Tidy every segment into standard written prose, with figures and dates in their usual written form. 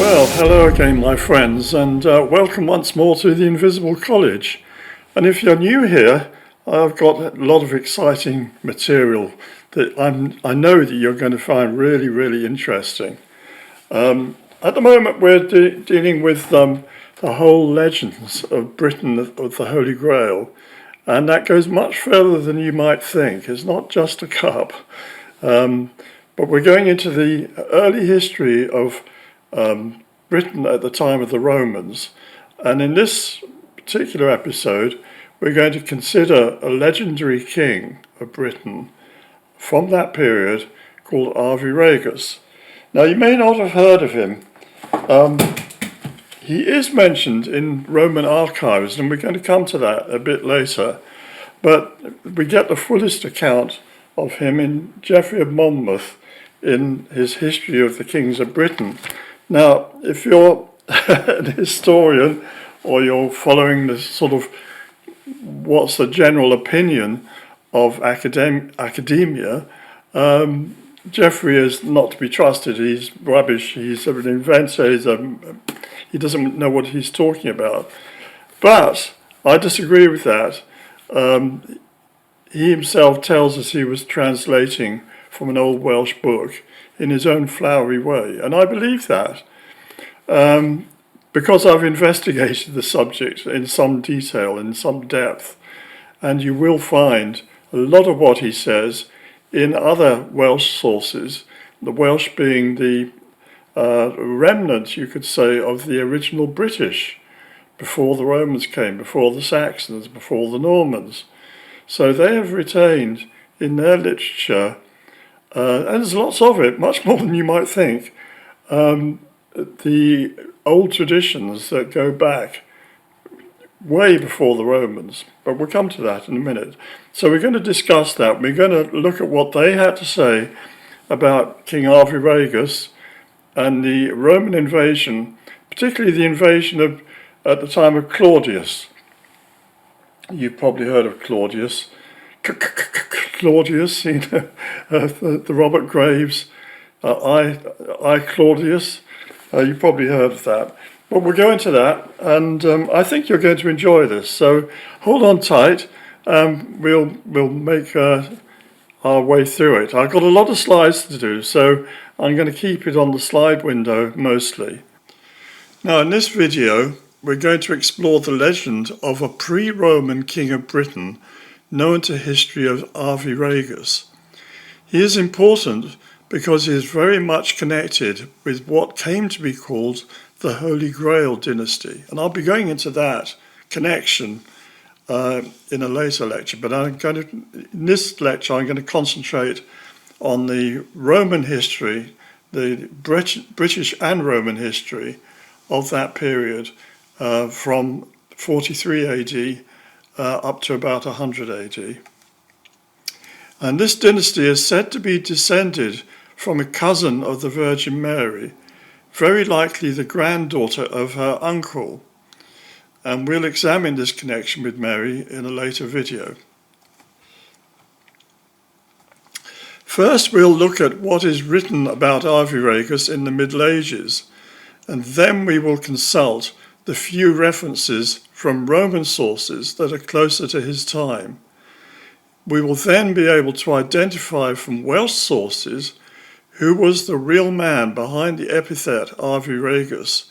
Well, hello again, my friends, and welcome once more to the Invisible College. And if you're new here, I've got a lot of exciting material that I know that you're going to find really, really interesting. At the moment, we're dealing with the whole legends of Britain of the Holy Grail, and that goes much further than you might think. It's not just a cup, but we're going into the early history of Britain at the time of the Romans. And in this particular episode, we're going to consider a legendary king of Britain from that period called Arviragus. Now, you may not have heard of him. He is mentioned in Roman archives, and we're going to come to that a bit later. But we get the fullest account of him in Geoffrey of Monmouth in his History of the Kings of Britain. Now, if you're an historian or you're following the sort of what's the general opinion of academia, Geoffrey is not to be trusted. He's rubbish. He's an inventor. He doesn't know what he's talking about. But I disagree with that. He himself tells us he was translating from an old Welsh book in his own flowery way. And I believe that because I've investigated the subject in some detail, in some depth. And you will find a lot of what he says in other Welsh sources, the Welsh being the remnant, you could say, of the original British before the Romans came, before the Saxons, before the Normans. So they have retained in their literature, and there's lots of it, much more than you might think, the old traditions that go back way before the Romans. But we'll come to that in a minute. So we're going to discuss that. We're going to look at what they had to say about King Arviragus and the Roman invasion, particularly the invasion at the time of Claudius. You've probably heard of Claudius. Claudius, you know, the Robert Graves, I Claudius. You've probably heard of that. But we'll go into that, and I think you're going to enjoy this. So hold on tight. We'll make our way through it. I've got a lot of slides to do, so I'm going to keep it on the slide window mostly. Now, in this video, we're going to explore the legend of a pre-Roman king of Britain known to history as Arviragus. He is important because he is very much connected with what came to be called the Holy Grail dynasty. And I'll be going into that connection in a later lecture, but in this lecture I'm going to concentrate on the Roman history, the British and Roman history of that period from 43 AD up to about 100 AD. And this dynasty is said to be descended from a cousin of the Virgin Mary, very likely the granddaughter of her uncle. And we'll examine this connection with Mary in a later video. First, we'll look at what is written about Arviragus in the Middle Ages, and then we will consult the few references from Roman sources that are closer to his time. We will then be able to identify from Welsh sources who was the real man behind the epithet Arviragus,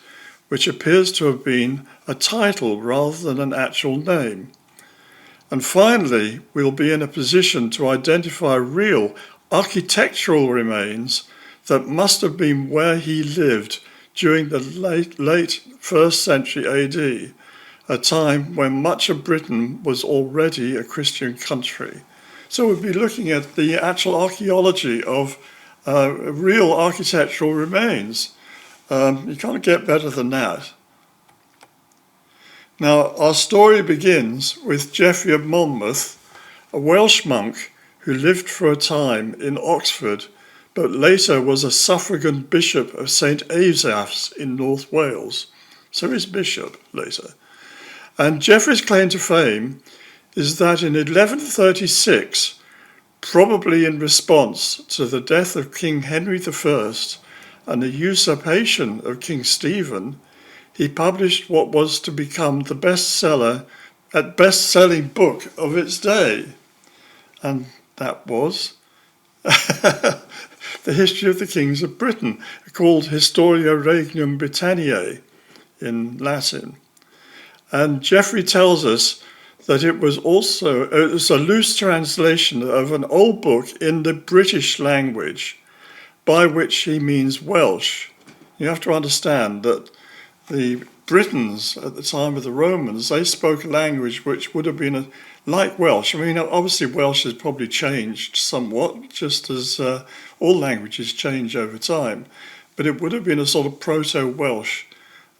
which appears to have been a title rather than an actual name. And finally, we'll be in a position to identify real architectural remains that must have been where he lived during the late 1st century AD, a time when much of Britain was already a Christian country. So we'll be looking at the actual archaeology of real architectural remains. You can't get better than that. Now, our story begins with Geoffrey of Monmouth, a Welsh monk who lived for a time in Oxford, but later was a suffragan bishop of St. Asaph's in North Wales. So he's bishop later. And Geoffrey's claim to fame is that in 1136, probably in response to the death of King Henry I and the usurpation of King Stephen, he published what was to become the best-selling book of its day. And that was the history of the kings of Britain, called Historia Regnum Britanniae in Latin. And Geoffrey tells us that it was a loose translation of an old book in the British language, by which he means Welsh. You have to understand that the Britons at the time of the Romans, they spoke a language which would have been like Welsh. I mean, obviously Welsh has probably changed somewhat, just as all languages change over time, but it would have been a sort of proto-Welsh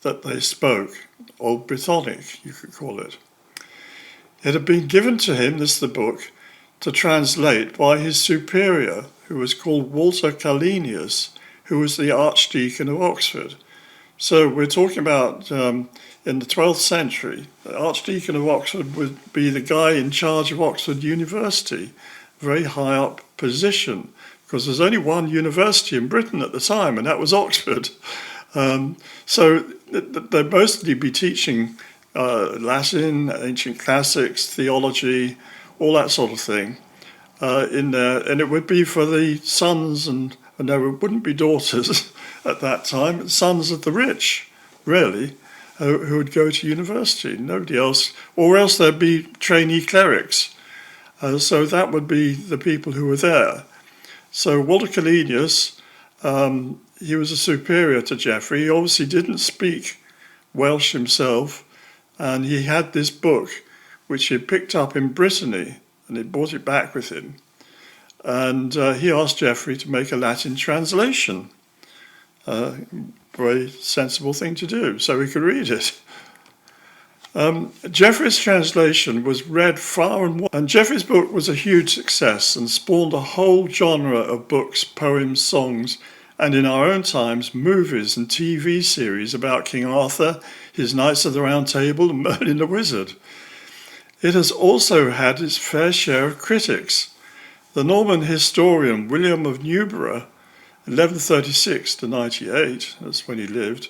that they spoke, Old Brythonic, you could call it. It had been given to him, this is the book, to translate by his superior, who was called Walter Calenius, who was the Archdeacon of Oxford. So we're talking about in the 12th century, the Archdeacon of Oxford would be the guy in charge of Oxford University, a very high up position, because there's only one university in Britain at the time, and that was Oxford. So they'd mostly be teaching Latin, ancient classics, theology, all that sort of thing in there. And it would be for the sons, and no, it wouldn't be daughters at that time, sons of the rich, really, who would go to university. Nobody else, or else there'd be trainee clerics. So that would be the people who were there. So Walter Calenius, he was a superior to Geoffrey. He obviously didn't speak Welsh himself, and he had this book, which he picked up in Brittany, and he brought it back with him. And he asked Geoffrey to make a Latin translation. Very sensible thing to do, so he could read it. Geoffrey's translation was read far and wide, and Geoffrey's book was a huge success and spawned a whole genre of books, poems, songs, and in our own times, movies and TV series about King Arthur, his Knights of the Round Table, and Merlin the Wizard. It has also had its fair share of critics. The Norman historian William of Newburgh, 1136 to 98, that's when he lived,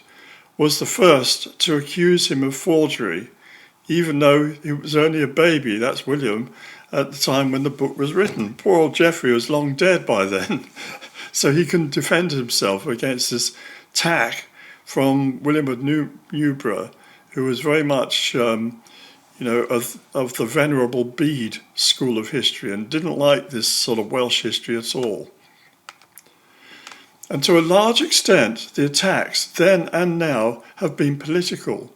was the first to accuse him of forgery, even though he was only a baby, that's William, at the time when the book was written. Poor old Geoffrey was long dead by then, so he couldn't defend himself against this attack from William of Newburgh, who was very much, of the Venerable Bede school of history and didn't like this sort of Welsh history at all. And to a large extent, the attacks then and now have been political.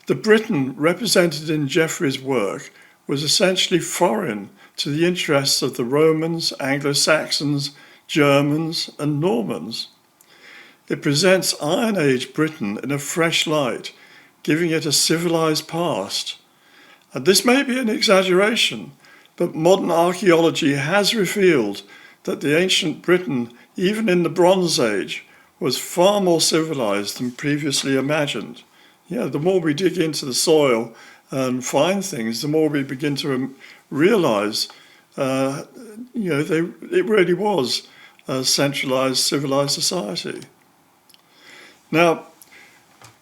The Britain represented in Geoffrey's work was essentially foreign to the interests of the Romans, Anglo-Saxons, Germans, and Normans. It presents Iron Age Britain in a fresh light, giving it a civilized past. And this may be an exaggeration, but modern archaeology has revealed that the ancient Britain, even in the Bronze Age, was far more civilized than previously imagined. The more we dig into the soil and find things, the more we begin to realize, it really was a centralized, civilized society. Now,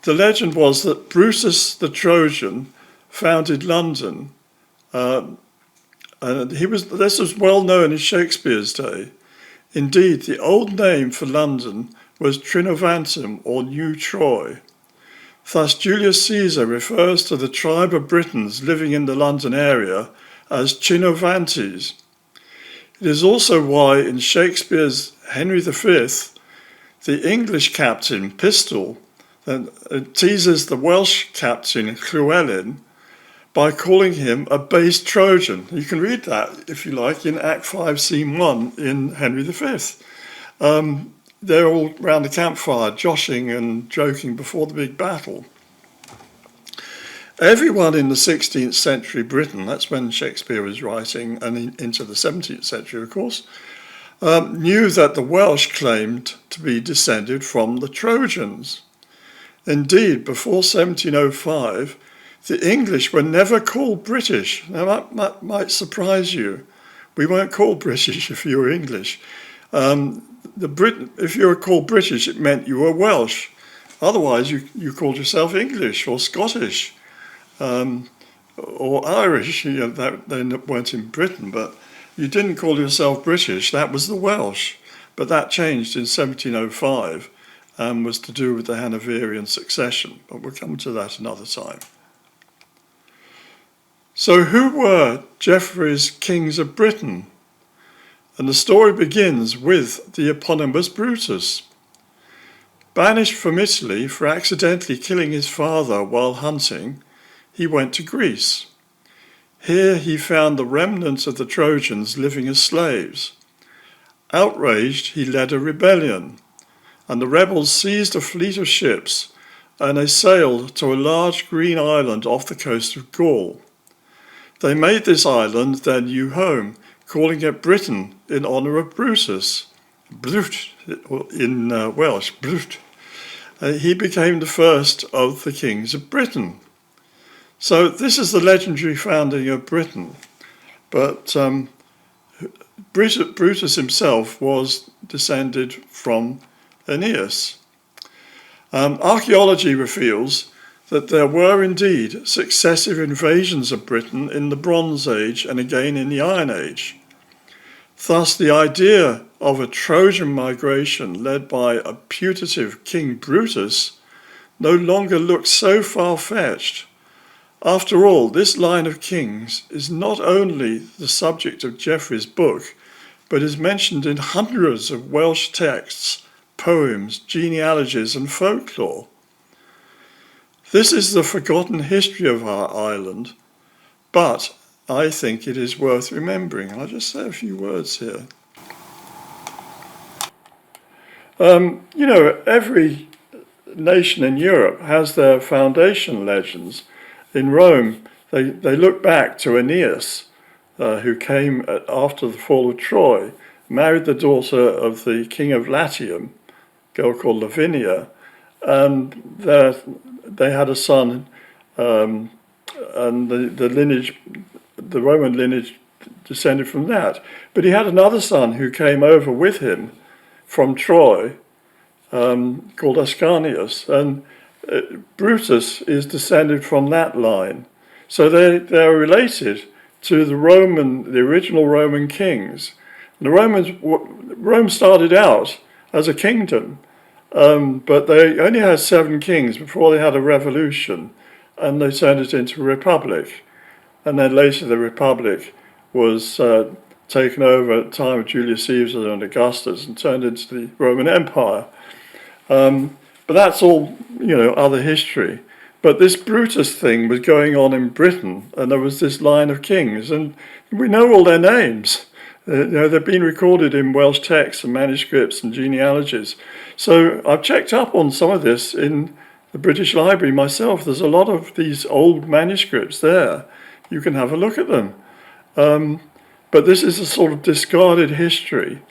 the legend was that Brutus the Trojan founded London, and this was well known in Shakespeare's day. Indeed, the old name for London was Trinovantum, or New Troy. Thus, Julius Caesar refers to the tribe of Britons living in the London area as Chinovantes. It is also why in Shakespeare's Henry V, the English captain, Pistol, teases the Welsh captain, Llewellyn, by calling him a base Trojan. You can read that, if you like, in Act 5, Scene 1 in Henry V. They're all round the campfire, joshing and joking before the big battle. Everyone in the 16th century Britain, that's when Shakespeare was writing, and into the 17th century, of course, knew that the Welsh claimed to be descended from the Trojans. Indeed, before 1705, the English were never called British. Now, that might surprise you. We weren't called British if you were English. if you were called British, it meant you were Welsh. Otherwise, you called yourself English or Scottish or Irish. They weren't in Britain, but you didn't call yourself British. That was the Welsh. But that changed in 1705 and was to do with the Hanoverian succession. But we'll come to that another time. So who were Geoffrey's kings of Britain? And the story begins with the eponymous Brutus. Banished from Italy for accidentally killing his father while hunting, he went to Greece. Here he found the remnants of the Trojans living as slaves. Outraged, he led a rebellion, and the rebels seized a fleet of ships, and they sailed to a large green island off the coast of Gaul. They made this island their new home, calling it Britain in honour of Brutus. Brut, in Welsh, Brut. He became the first of the kings of Britain. So this is the legendary founding of Britain. But Brutus himself was descended from Aeneas. Archaeology reveals that there were indeed successive invasions of Britain in the Bronze Age and again in the Iron Age. Thus, the idea of a Trojan migration led by a putative King Brutus no longer looks so far-fetched. After all, this line of kings is not only the subject of Geoffrey's book, but is mentioned in hundreds of Welsh texts, poems, genealogies, and folklore. This is the forgotten history of our island, but I think it is worth remembering. I'll just say a few words here. Every nation in Europe has their foundation legends. In Rome, they look back to Aeneas, who came after the fall of Troy, married the daughter of the king of Latium, a girl called Lavinia, and they had a son, and the Roman lineage descended from that. But he had another son who came over with him from Troy, called Ascanius, and Brutus is descended from that line. So they're related to the original Roman kings. Rome started out as a kingdom, but they only had 7 kings before they had a revolution, and they turned it into a republic. And then later the republic was taken over at the time of Julius Caesar and Augustus and turned into the Roman Empire. But that's all, other history. But this Brutus thing was going on in Britain, and there was this line of kings, and we know all their names. They've been recorded in Welsh texts and manuscripts and genealogies. So I've checked up on some of this in the British Library myself. There's a lot of these old manuscripts there. You can have a look at them. But this is a sort of discarded history.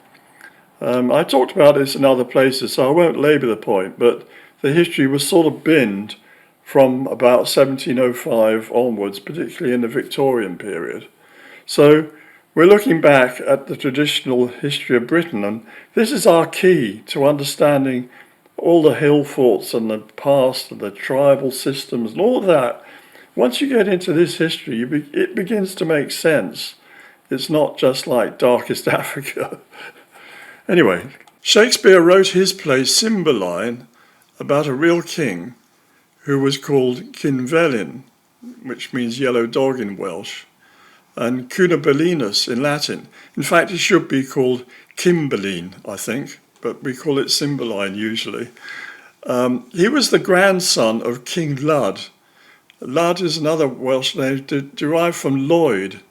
I talked about this in other places, so I won't labour the point, but the history was sort of binned from about 1705 onwards, particularly in the Victorian period. So we're looking back at the traditional history of Britain, and this is our key to understanding all the hill forts and the past and the tribal systems and all of that. Once you get into this history, it begins to make sense. It's not just like Darkest Africa. Anyway, Shakespeare wrote his play Cymbeline about a real king who was called Cynvelyn, which means yellow dog in Welsh, and Cunobelinus in Latin. In fact, it should be called Cymbeline, I think, but we call it Cymbeline usually. He was the grandson of King Lud. Lud is another Welsh name derived from Lloyd,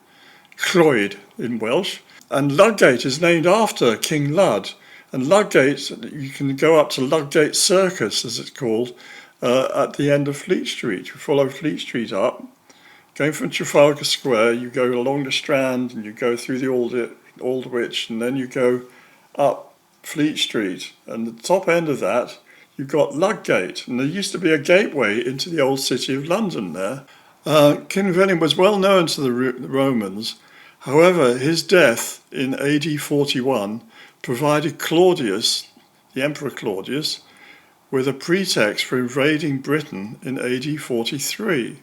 Clwyd in Welsh. And Ludgate is named after King Lud. And Ludgate, you can go up to Ludgate Circus, as it's called, at the end of Fleet Street. You follow Fleet Street up. Going from Trafalgar Square, you go along the Strand and you go through the Aldwych, and then you go up Fleet Street. And the top end of that, you've got Ludgate. And there used to be a gateway into the old city of London there. Cynvelyn was well known to the Romans. However, his death in AD 41 provided Claudius, the Emperor Claudius, with a pretext for invading Britain in AD 43.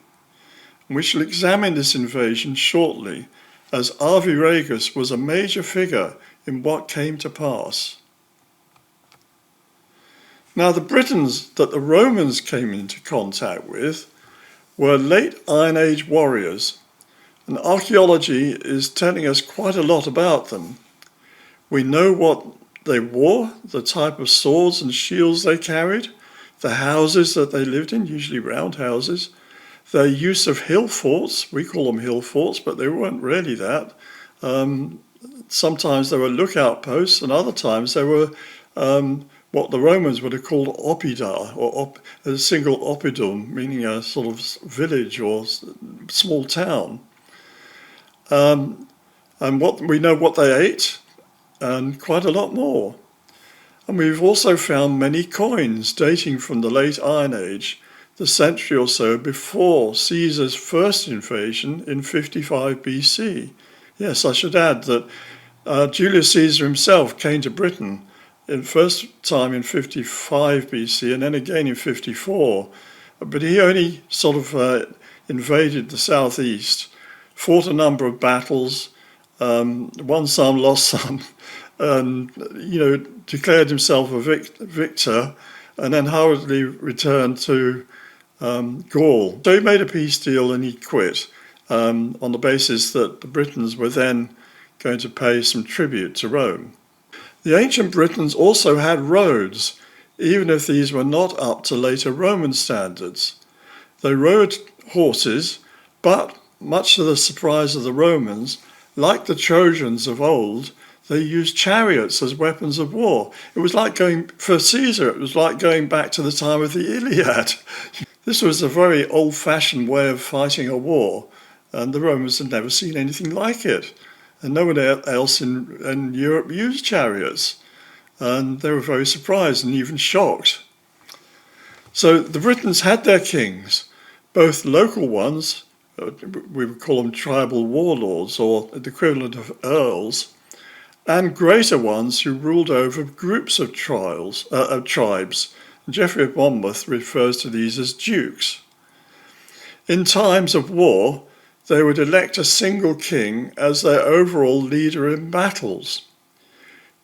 We shall examine this invasion shortly, as Arviragus was a major figure in what came to pass. Now, the Britons that the Romans came into contact with were late Iron Age warriors, and archaeology is telling us quite a lot about them. We know what they wore, the type of swords and shields they carried, the houses that they lived in, usually round houses, their use of hill forts. We call them hill forts, but they weren't really that. Sometimes they were lookout posts, and other times they were what the Romans would have called oppida, or a single oppidum, meaning a sort of village or small town. And we know what they ate, and quite a lot more. And we've also found many coins dating from the late Iron Age, the century or so before Caesar's first invasion in 55 BC. Yes, I should add that Julius Caesar himself came to Britain in first time in 55 BC and then again in 54, but he only sort of invaded the southeast, fought a number of battles, won some, lost some, and declared himself a victor, and then hurriedly returned to Gaul. So he made a peace deal and he quit on the basis that the Britons were then going to pay some tribute to Rome. The ancient Britons also had roads, even if these were not up to later Roman standards. They rode horses, but much to the surprise of the Romans, like the Trojans of old, they used chariots as weapons of war. It was like for Caesar, it was like going back to the time of the Iliad. This was a very old-fashioned way of fighting a war, and the Romans had never seen anything like it. And no one else in Europe used chariots. And they were very surprised and even shocked. So the Britons had their kings, both local ones, we would call them tribal warlords or the equivalent of earls, and greater ones who ruled over groups of tribes. Geoffrey of Monmouth refers to these as dukes. In times of war, they would elect a single king as their overall leader in battles.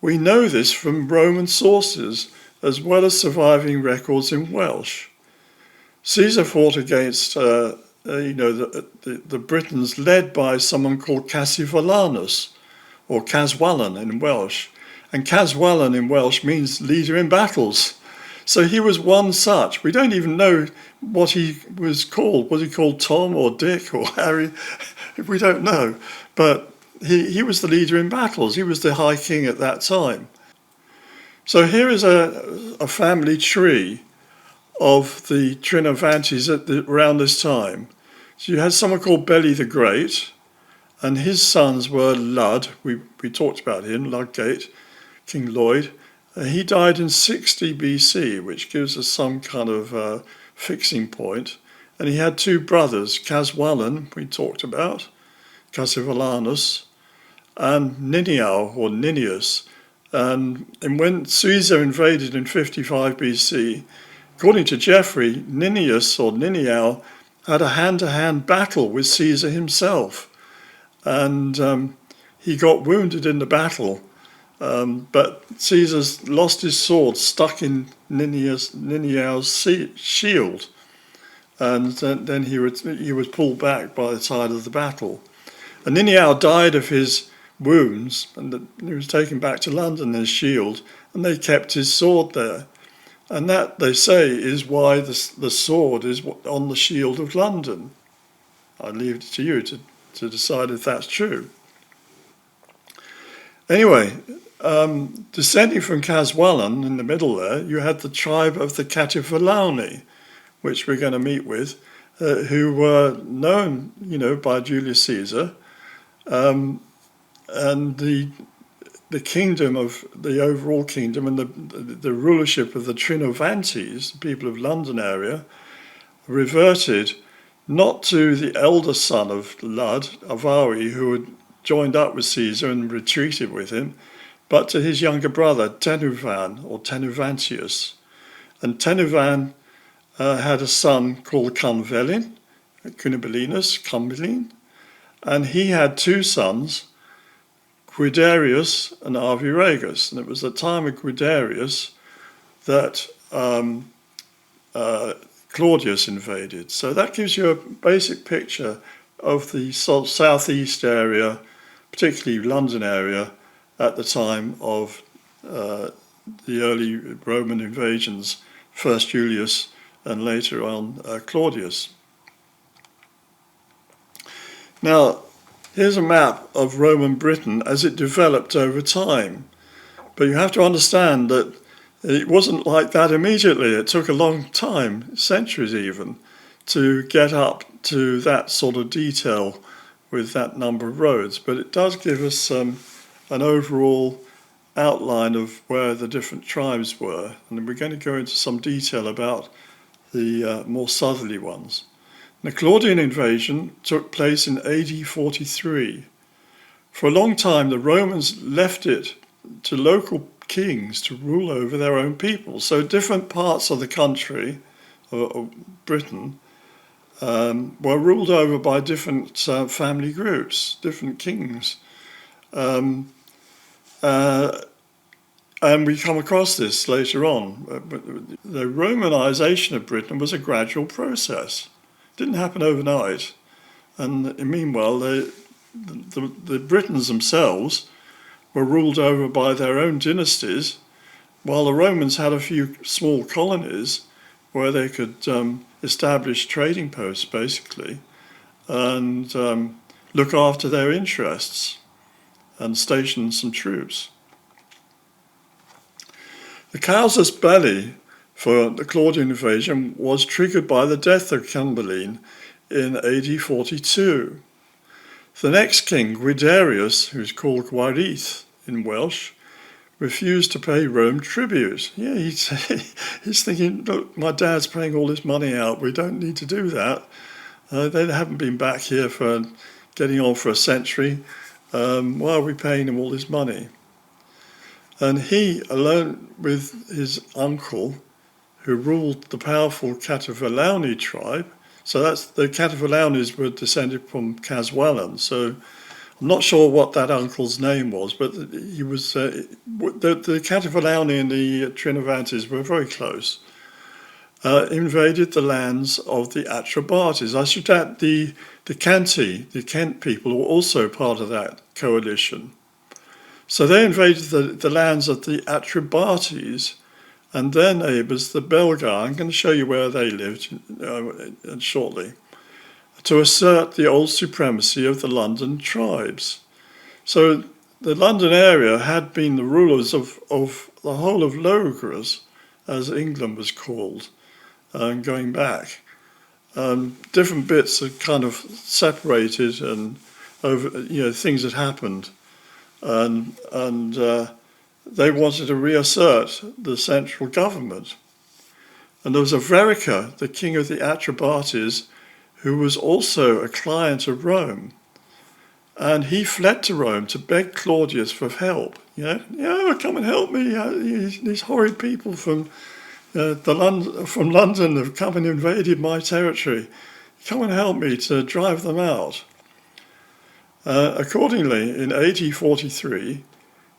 We know this from Roman sources, as well as surviving records in Welsh. Caesar fought against the Britons led by someone called Cassivellaunus, or Caswallon in Welsh. And Caswallon in Welsh means leader in battles. So he was one such. We don't even know what he was called. Was he called Tom or Dick or Harry? We don't know. But he was the leader in battles. He was the high king at that time. So here is a family tree of the Trinovantes around this time. So you had someone called Beli the Great, and his sons were Lud. We talked about him, Ludgate, King Lloyd. He died in 60 BC, which gives us some kind of fixing point. And he had two brothers, Caswallon, we talked about, Cassivellaunus, and Niniau, or Ninius. And when Caesar invaded in 55 BC, according to Geoffrey, Ninius, or Niniau, had a hand-to-hand battle with Caesar himself. And he got wounded in the battle. But Caesar lost his sword, stuck in Niniau's shield, and then he was pulled back by the tide of the battle. And Niniau died of his wounds, and he was taken back to London, his shield, and they kept his sword there. And that, they say, is why the sword is on the shield of London. I leave it to you to decide if that's true. Anyway, descending from Caswallon in the middle there, you had the tribe of the Cativellauni, which we're going to meet with, who were known, by Julius Caesar, and the kingdom of the overall kingdom and the rulership of the Trinovantes, the people of London area, reverted not to the elder son of Lud, Avari, who had joined up with Caesar and retreated with him, but to his younger brother, Tenuvan, or Tenuvantius. And Tenuvan had a son called Cumvelin, Cumvelin, and he had two sons, Guiderius and Arviragus. And it was the time of Guiderius that Claudius invaded. So that gives you a basic picture of the southeast area, particularly London area, at the time of the early Roman invasions, first Julius and later on Claudius. Now, here's a map of Roman Britain as it developed over time. But you have to understand that it wasn't like that immediately. It took a long time, centuries even, to get up to that sort of detail with that number of roads. But it does give us an overall outline of where the different tribes were. And we're going to go into some detail about the more southerly ones. The Claudian invasion took place in AD 43. For a long time, the Romans left it to local kings to rule over their own people. So different parts of the country, or Britain, were ruled over by different family groups, different kings. And we come across this later on. The Romanization of Britain was a gradual process. It didn't happen overnight. And meanwhile, the Britons themselves were ruled over by their own dynasties, while the Romans had a few small colonies where they could establish trading posts, basically, and look after their interests and station some troops. The casus belli for the Claudian invasion was triggered by the death of Cumberland in AD 42. The next king, Guiderius, who's called Guiderius in Welsh, refused to pay Rome tribute. Yeah, he's thinking, look, my dad's paying all this money out. We don't need to do that. They haven't been back here for getting on for a century. Why are we paying them all this money? And he, alone with his uncle, who ruled the powerful Catavalauni tribe, so that's the Catavalauni's were descended from Caswallon. So I'm not sure what that uncle's name was, but he was the Catavalauni and the Trinovantes were very close. Invaded the lands of the Atrebates. I should add the Canti, the Kent people, were also part of that coalition. So they invaded the lands of the Atrebates and their neighbours, the Belgae. I'm going to show you where they lived shortly, to assert the old supremacy of the London tribes. So the London area had been the rulers of the whole of Logres, as England was called, going back. Different bits had kind of separated and over, things had happened. And they wanted to reassert the central government. And there was Arviragus, the king of the Atrebates, who was also a client of Rome. And he fled to Rome to beg Claudius for help. Come and help me. These horrid people from London have come and invaded my territory. Come and help me to drive them out. Accordingly, in AD 43,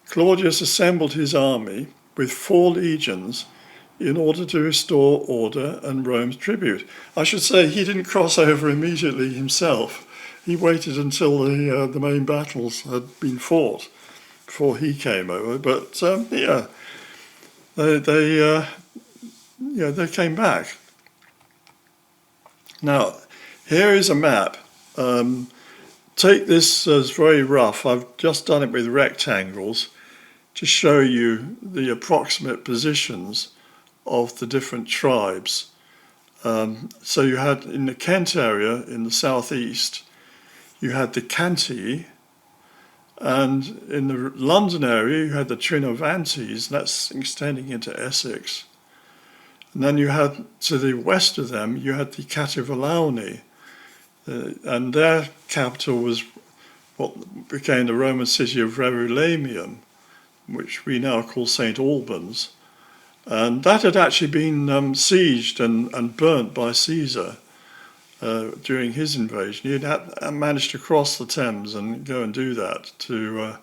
Claudius assembled his army with 4 legions in order to restore order and Rome's tribute. I should say he didn't cross over immediately himself. He waited until the main battles had been fought before he came over. But they came back. Now, here is a map. Take this as very rough. I've just done it with rectangles to show you the approximate positions of the different tribes. So you had in the Kent area in the southeast, you had the Cantii, and in the London area you had the Trinovantes, that's extending into Essex. And then you had, to the west of them, you had the Catavalauni, and their capital was what became the Roman city of Verulamium, which we now call St. Albans. And that had actually been sieged and burnt by Caesar during his invasion. He had managed to cross the Thames and go and do that to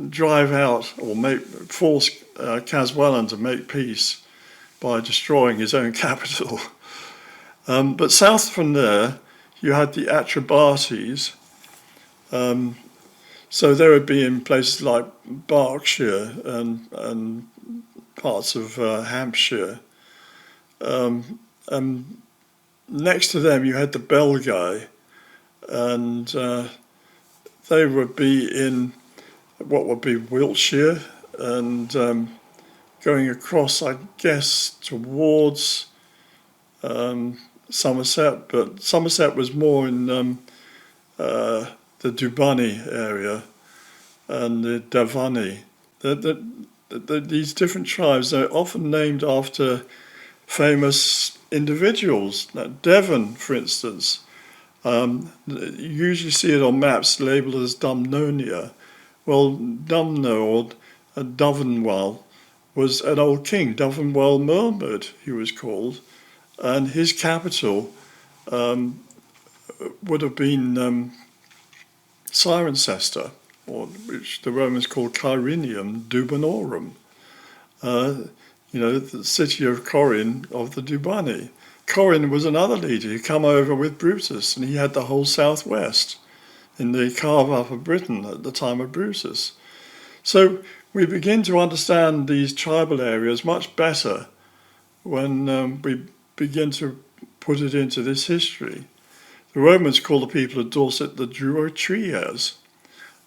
drive out or force Caswellon to make peace by destroying his own capital. But south from there, you had the Atrebates. So they would be in places like Berkshire and parts of Hampshire. And next to them, you had the Belgae, and they would be in what would be Wiltshire and going across, I guess, towards Somerset, but Somerset was more in the Dubani area and the Davani. These different tribes are often named after famous individuals. Now, Devon, for instance, you usually see it on maps labelled as Dumnonia. Well, Dumno or Dyfnwal was an old king, Dyfnwal Mermud, he was called, and his capital would have been Cirencester, or which the Romans called Cairinium Dubanorum. The city of Corin of the Dubani. Corin was another leader who came over with Brutus, and he had the whole southwest in the carve-up of Britain at the time of Brutus. So we begin to understand these tribal areas much better when we begin to put it into this history. The Romans called the people of Dorset the Durotriers,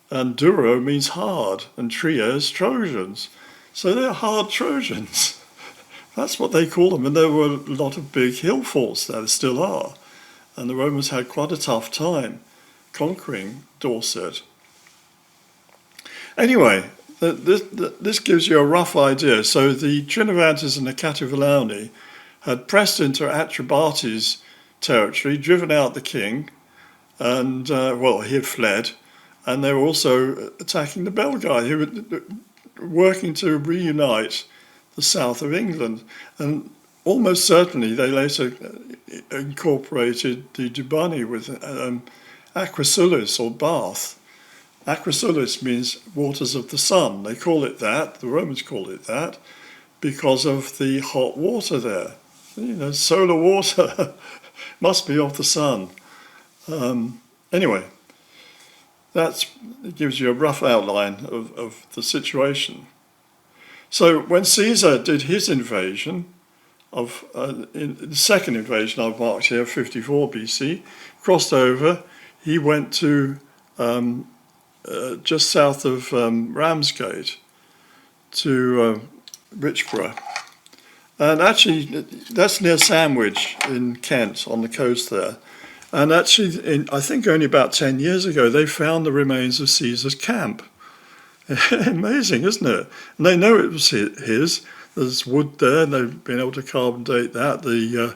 and Duro means hard, and Triers, Trojans. So they're hard Trojans. That's what they call them, and there were a lot of big hill forts there, there still are, and the Romans had quite a tough time conquering Dorset. Anyway, this gives you a rough idea. So the Trinovantes and the Cativellauni had pressed into Atrebates' territory, driven out the king, and, he had fled, and they were also attacking the Belgae, who were working to reunite the south of England. And almost certainly they later incorporated the Dubani with Aquasulis or Bath. Aquasulis means waters of the sun. They call it that, the Romans call it that, because of the hot water there. Solar water must be of the sun. Anyway, that gives you a rough outline of the situation. So when Caesar did his invasion in the second invasion I've marked here, 54 BC, crossed over, he went to just south of Ramsgate to Richborough. And actually, that's near Sandwich in Kent, on the coast there. And actually, I think only about 10 years ago, they found the remains of Caesar's camp. Amazing, isn't it? And they know it was his. There's wood there, and they've been able to carbon date that. The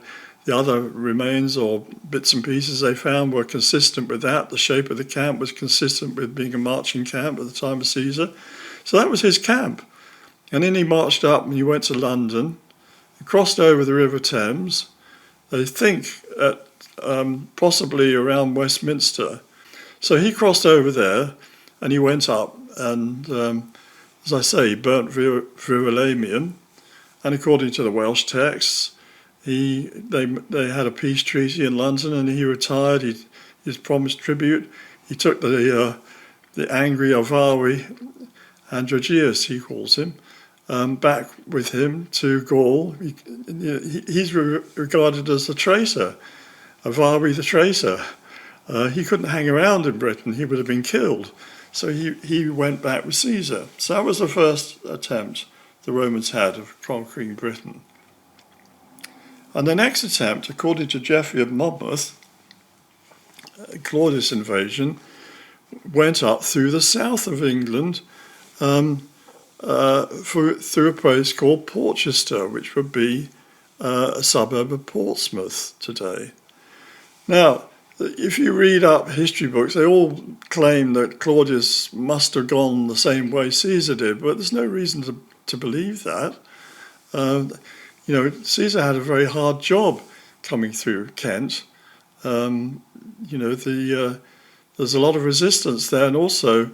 other remains or bits and pieces they found were consistent with that. The shape of the camp was consistent with being a marching camp at the time of Caesar. So that was his camp. And then he marched up and he went to London. He crossed over the River Thames. They think at possibly around Westminster. So he crossed over there and he went up and, as I say, he burnt Verulamium. And according to the Welsh texts, they had a peace treaty in London and he retired. He's promised tribute. He took the angry Arviragus, Androgeus he calls him, back with him to Gaul. He's regarded as the traitor, Arviragus the traitor. He couldn't hang around in Britain, he would have been killed. So he went back with Caesar. So that was the first attempt the Romans had of conquering Britain. And the next attempt, according to Geoffrey of Monmouth, Claudius invasion, went up through the south of England through a place called Portchester, which would be a suburb of Portsmouth today. Now, if you read up history books, they all claim that Claudius must have gone the same way Caesar did, but there's no reason to believe that. Caesar had a very hard job coming through Kent. There's a lot of resistance there, and also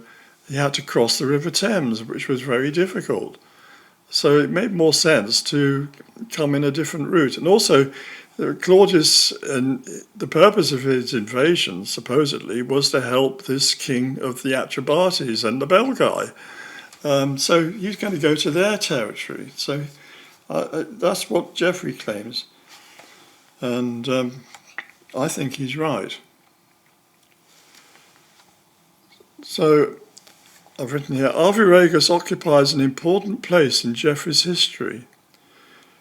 he had to cross the River Thames, which was very difficult. So it made more sense to come in a different route. And also, Claudius, and the purpose of his invasion, supposedly, was to help this king of the Atrebates and the Belgae. So he's going to go to their territory. So that's what Geoffrey claims. And I think he's right. So I've written here, Arviragus occupies an important place in Geoffrey's history.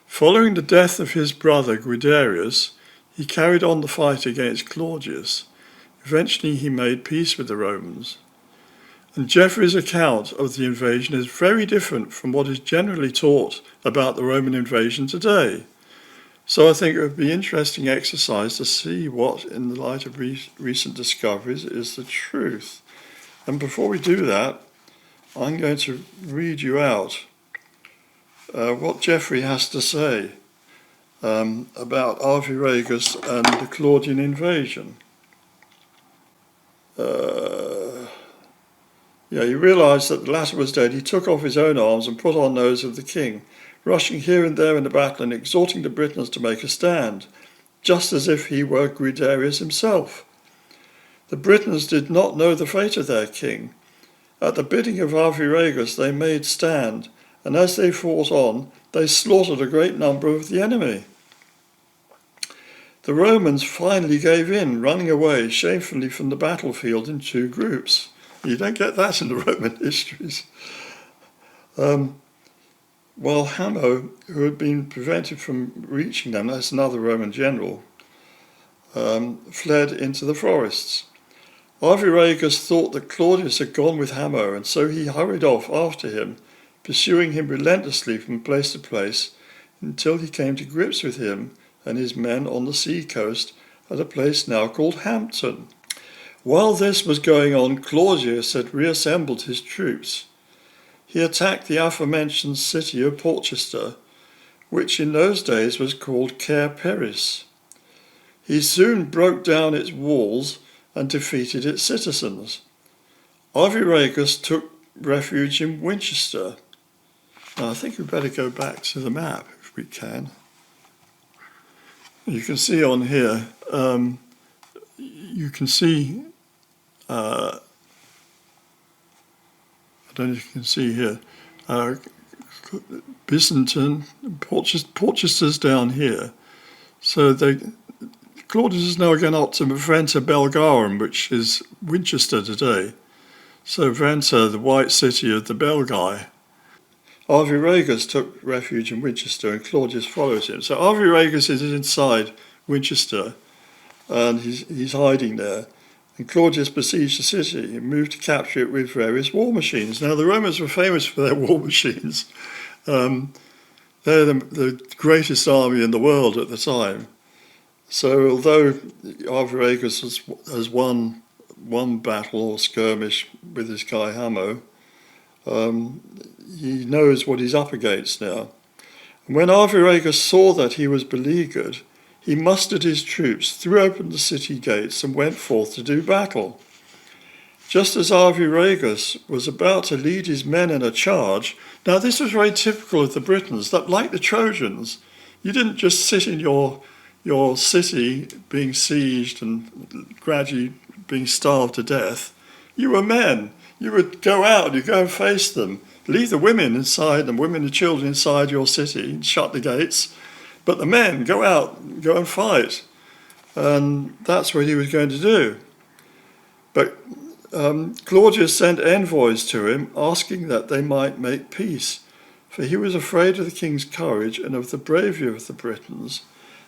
Following the death of his brother Guiderius, he carried on the fight against Claudius. Eventually he made peace with the Romans. And Geoffrey's account of the invasion is very different from what is generally taught about the Roman invasion today. So I think it would be an interesting exercise to see what, in the light of recent discoveries, is the truth. And before we do that, I'm going to read you out what Geoffrey has to say about Arviragus and the Claudian invasion. He realised that the latter was dead. He took off his own arms and put on those of the king, rushing here and there in the battle and exhorting the Britons to make a stand, just as if he were Guiderius himself. The Britons did not know the fate of their king. At the bidding of Arviragus they made stand, and as they fought on, they slaughtered a great number of the enemy. The Romans finally gave in, running away shamefully from the battlefield in 2 groups. You don't get that in the Roman histories. While Hamo, who had been prevented from reaching them, that's another Roman general, fled into the forests. Arviragus thought that Claudius had gone with Hamo, and so he hurried off after him, pursuing him relentlessly from place to place until he came to grips with him and his men on the sea coast at a place now called Hampton. While this was going on, Claudius had reassembled his troops. He attacked the aforementioned city of Porchester, which in those days was called Cair Peris. He soon broke down its walls and defeated its citizens. Arviragus took refuge in Winchester. Now, I think we'd better go back to the map if we can. You can see on here, you can see, I don't know if you can see here, Byzantin, Porchester's down here. So Claudius is now going up to Venta Belgarum, which is Winchester today. So Venta, the white city of the Belgae. Arviragus took refuge in Winchester and Claudius follows him. So Arviragus is inside Winchester and he's hiding there. And Claudius besieged the city and moved to capture it with various war machines. Now the Romans were famous for their war machines. They're the greatest army in the world at the time. So although Arviragus has won one battle or skirmish with this guy Hamo, he knows what he's up against now. And when Arviragus saw that he was beleaguered, he mustered his troops, threw open the city gates, and went forth to do battle. Just as Arviragus was about to lead his men in a charge, now this was very typical of the Britons, that like the Trojans, you didn't just sit in your city being sieged and gradually being starved to death. You were men. You would go out, you go and face them. Leave the women inside, and women and children inside your city, and shut the gates. But the men, go out, go and fight. And that's what he was going to do. But Claudius sent envoys to him, asking that they might make peace, for he was afraid of the king's courage and of the bravery of the Britons,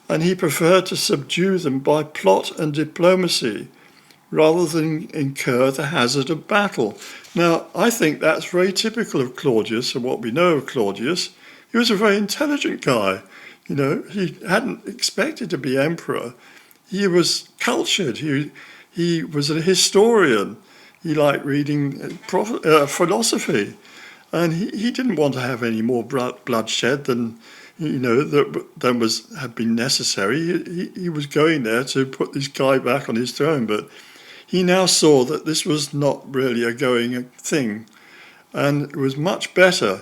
and he preferred to subdue them by plot and diplomacy, rather than incur the hazard of battle. Now, I think that's very typical of Claudius and what we know of Claudius. He was a very intelligent guy. You know, he hadn't expected to be emperor. he was cultured. He was a historian. He liked reading philosophy, and he didn't want to have any more bloodshed than had been necessary. He was going there to put this guy back on his throne, but he now saw that this was not really a going thing, and it was much better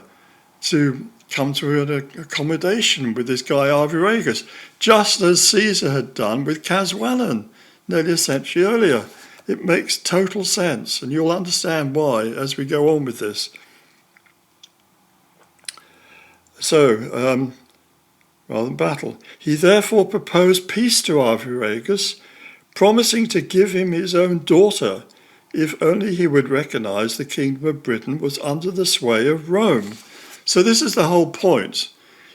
to come to an accommodation with this guy Arviragus, just as Caesar had done with Caswallon nearly a century earlier. It makes total sense, and you'll understand why as we go on with this. So, rather than battle, he therefore proposed peace to Arviragus, promising to give him his own daughter if only he would recognise the kingdom of Britain was under the sway of Rome. So this is the whole point.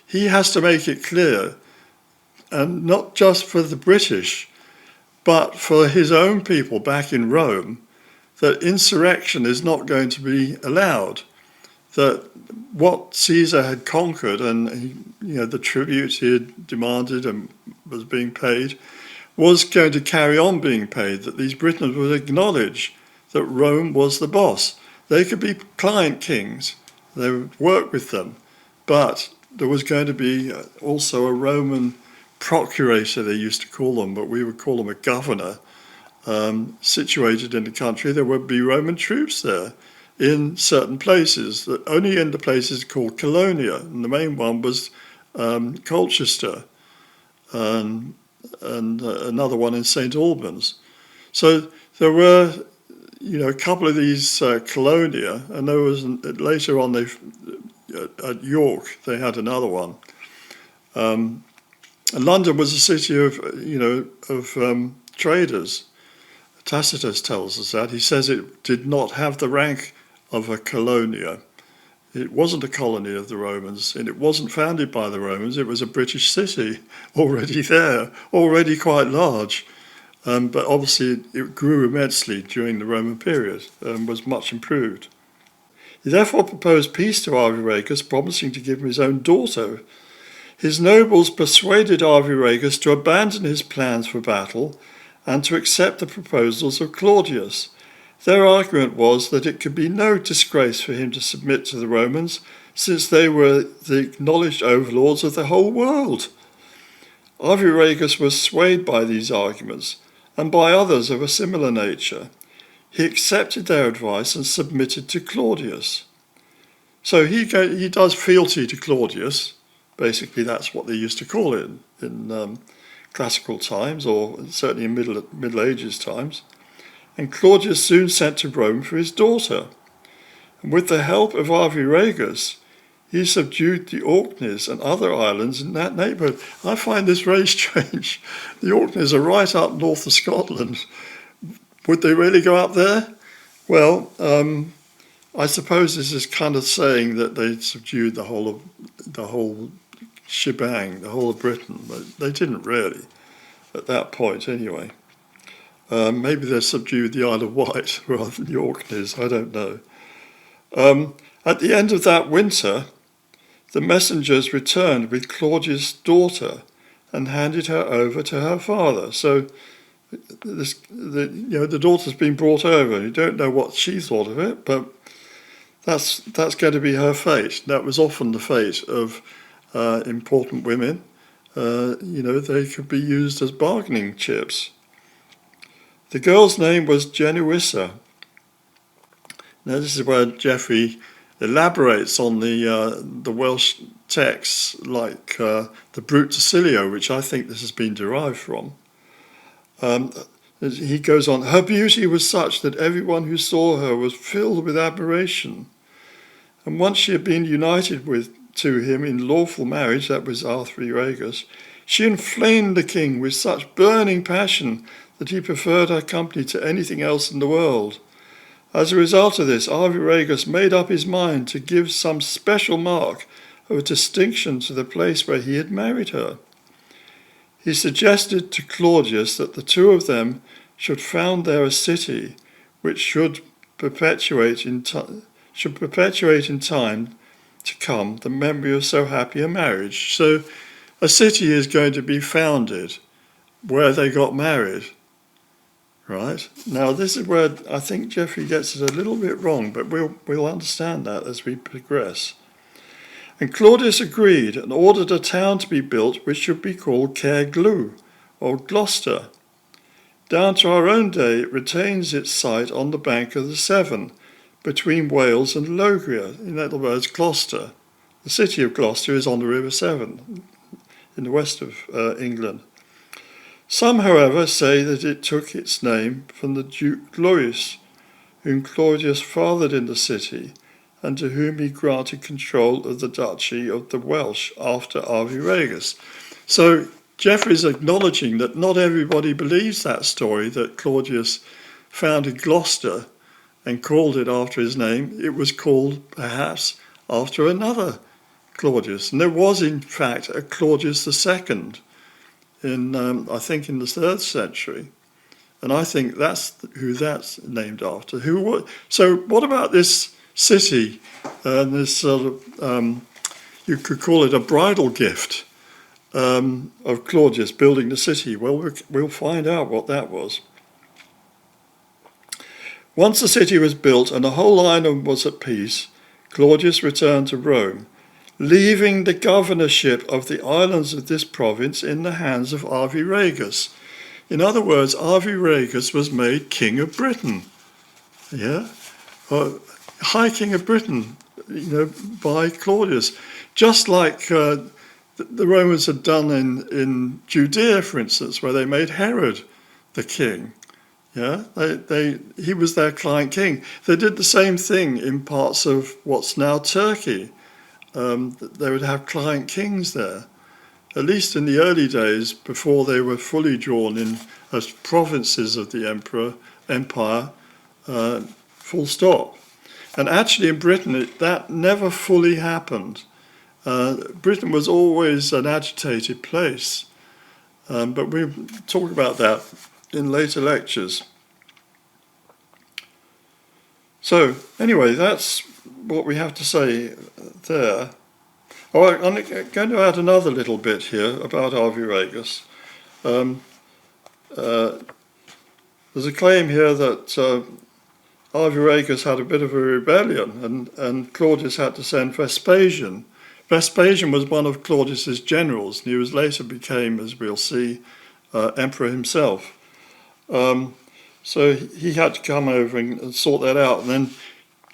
He has to make it clear, and not just for the British, but for his own people back in Rome, that insurrection is not going to be allowed, that what Caesar had conquered and the tribute he had demanded and was being paid was going to carry on being paid, that these Britons would acknowledge that Rome was the boss. They could be client kings, they would work with them, but there was going to be also a Roman procurator, they used to call them, but we would call them a governor, situated in the country. There would be Roman troops there in certain places, only in the places called Colonia, and the main one was Colchester, and another one in St. Albans. So there were, a couple of these Colonia, and there was later on at York they had another one. London was a city of traders. Tacitus tells us that. He says it did not have the rank of a colonia. It wasn't a colony of the Romans, and it wasn't founded by the Romans. It was a British city already there, already quite large. But obviously it grew immensely during the Roman period and was much improved. He therefore proposed peace to Arviragus, promising to give him his own daughter. His nobles persuaded Arviragus to abandon his plans for battle and to accept the proposals of Claudius. Their argument was that it could be no disgrace for him to submit to the Romans, since they were the acknowledged overlords of the whole world. Arviragus was swayed by these arguments, and by others of a similar nature. He accepted their advice and submitted to Claudius. So he does fealty to Claudius. Basically, that's what they used to call it in classical times, or certainly in Middle Ages times. And Claudius soon sent to Rome for his daughter. And with the help of Arviragus, he subdued the Orkneys and other islands in that neighbourhood. I find this very strange. The Orkneys are right up north of Scotland. Would they really go up there? Well, I suppose this is kind of saying that they subdued the whole shebang, the whole of Britain. But they didn't really, at that point anyway. Maybe they subdued the Isle of Wight rather than the Orkneys, I don't know. At the end of that winter, the messengers returned with Claudius' daughter and handed her over to her father. So the daughter's been brought over. You don't know what she thought of it, but that's going to be her fate. That was often the fate of important women. They could be used as bargaining chips. The girl's name was Genuissa. Now this is where Geoffrey elaborates on the Welsh texts, like the Brut Decilio, which I think this has been derived from. He goes on, her beauty was such that everyone who saw her was filled with admiration. And once she had been united to him in lawful marriage, that was Arviragus, she inflamed the king with such burning passion that he preferred her company to anything else in the world. As a result of this, Arviragus made up his mind to give some special mark of distinction to the place where he had married her. He suggested to Claudius that the two of them should found there a city which should perpetuate in time to come the memory of so happy a marriage. So a city is going to be founded where they got married. Right? Now, this is where I think Geoffrey gets it a little bit wrong, but we'll understand that as we progress. And Claudius agreed and ordered a town to be built which should be called Caerglew, or Gloucester. Down to our own day, it retains its site on the bank of the Severn, between Wales and Logria, in other words, Gloucester. The city of Gloucester is on the River Severn, in the west of England. Some, however, say that it took its name from the Duke Guiderius, whom Claudius fathered in the city, and to whom he granted control of the duchy of the Welsh after Arviragus. So Geoffrey's acknowledging that not everybody believes that story, that Claudius founded Gloucester and called it after his name. It was called, perhaps, after another Claudius. And there was, in fact, a Claudius II, I think in the 3rd century, and I think that's who that's named after. So what about this city and this sort of, you could call it a bridal gift of Claudius building the city? Well, we'll find out what that was. Once the city was built and the whole island was at peace, Claudius returned to Rome, leaving the governorship of the islands of this province in the hands of Arviragus. In other words, Arviragus was made King of Britain. Yeah? High King of Britain, by Claudius. Just like the Romans had done in Judea, for instance, where they made Herod the king. Yeah, he was their client king. They did the same thing in parts of what's now Turkey. They would have client kings there, at least in the early days before they were fully drawn in as provinces of the empire, full stop. And actually in Britain, that never fully happened. Britain was always an agitated place, but we'll talk about that in later lectures. So anyway, that's what we have to say there. Oh, I'm going to add another little bit here about Arviragus. There's a claim here that Arviragus had a bit of a rebellion, and Claudius had to send Vespasian. Vespasian was one of Claudius's generals, and he was later became, as we'll see, emperor himself. So he had to come over and sort that out. And then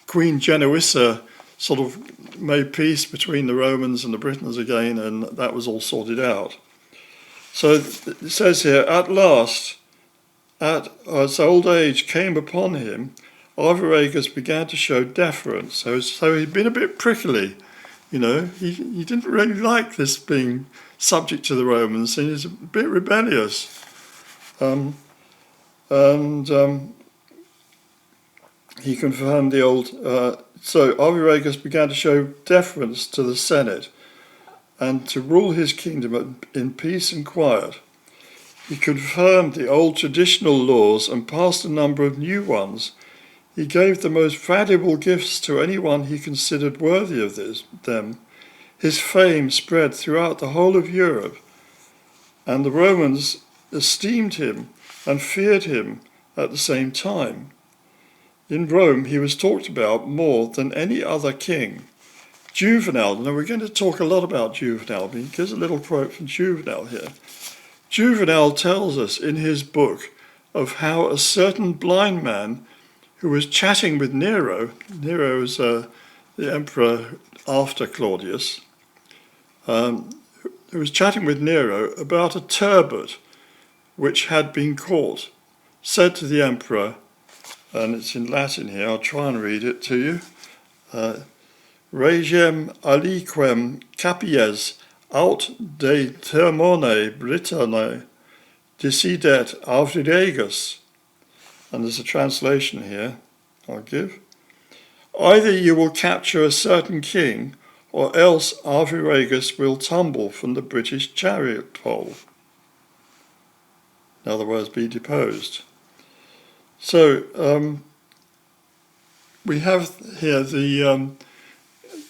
Queen Genoissa sort of made peace between the Romans and the Britons again, and that was all sorted out. So it says here, at last, as old age came upon him, Arviragus began to show deference. So he'd been a bit prickly, he didn't really like this being subject to the Romans, and he's a bit rebellious. He confirmed the old... so Arviragus began to show deference to the Senate and to rule his kingdom in peace and quiet. He confirmed the old traditional laws and passed a number of new ones. He gave the most valuable gifts to anyone he considered worthy of them. His fame spread throughout the whole of Europe, and the Romans esteemed him and feared him at the same time. In Rome, he was talked about more than any other king. Juvenal, now we're going to talk a lot about Juvenal, but here's a little quote from Juvenal here. Juvenal tells us in his book of how a certain blind man who was chatting with Nero was the emperor after Claudius, who was chatting with Nero about a turbot which had been caught, said to the emperor, and it's in Latin here, I'll try and read it to you, Regem aliquem capies aut de termone Britannae decidet Arviragus. And there's a translation here I'll give. Either you will capture a certain king, or else Arviragus will tumble from the British chariot pole. In other words, be deposed. So we have here the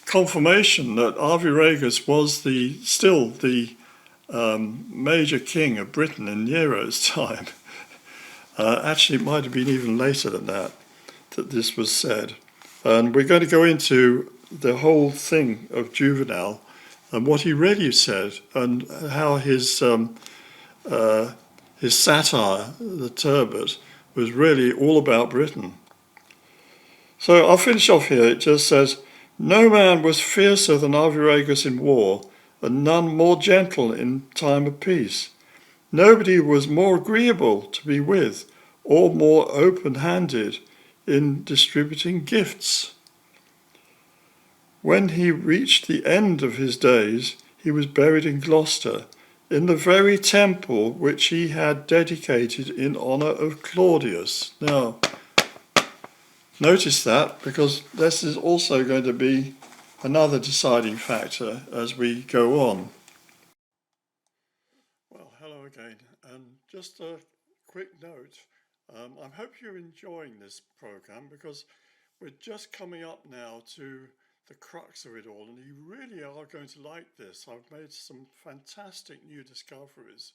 confirmation that Arviragus was still the major king of Britain in Nero's time. Actually, it might have been even later than that this was said. And we're going to go into the whole thing of Juvenal and what he really said and how his satire, the Turbot, was really all about Britain. So I'll finish off here. It just says, "No man was fiercer than Arviragus in war, and none more gentle in time of peace. Nobody was more agreeable to be with, or more open-handed in distributing gifts. When he reached the end of his days, he was buried in Gloucester, in the very temple which he had dedicated in honour of Claudius." Now, notice that, because this is also going to be another deciding factor as we go on. Well, hello again, and just a quick note. I hope you're enjoying this program, because we're just coming up now to the crux of it all, and you really are going to like this. I've made some fantastic new discoveries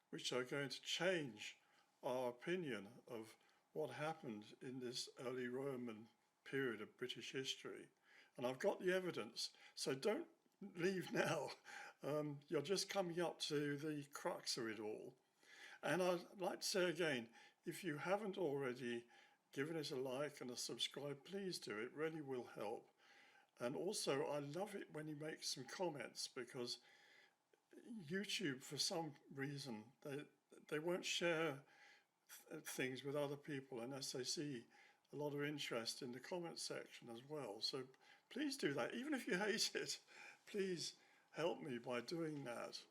which are going to change our opinion of what happened in this early Roman period of British history. And I've got the evidence, so don't leave now. You're just coming up to the crux of it all. And I'd like to say again, if you haven't already given it a like and a subscribe, please do. It really will help. And also, I love it when you make some comments, because YouTube, for some reason, they won't share things with other people unless they see a lot of interest in the comment section as well. So please do that. Even if you hate it, please help me by doing that.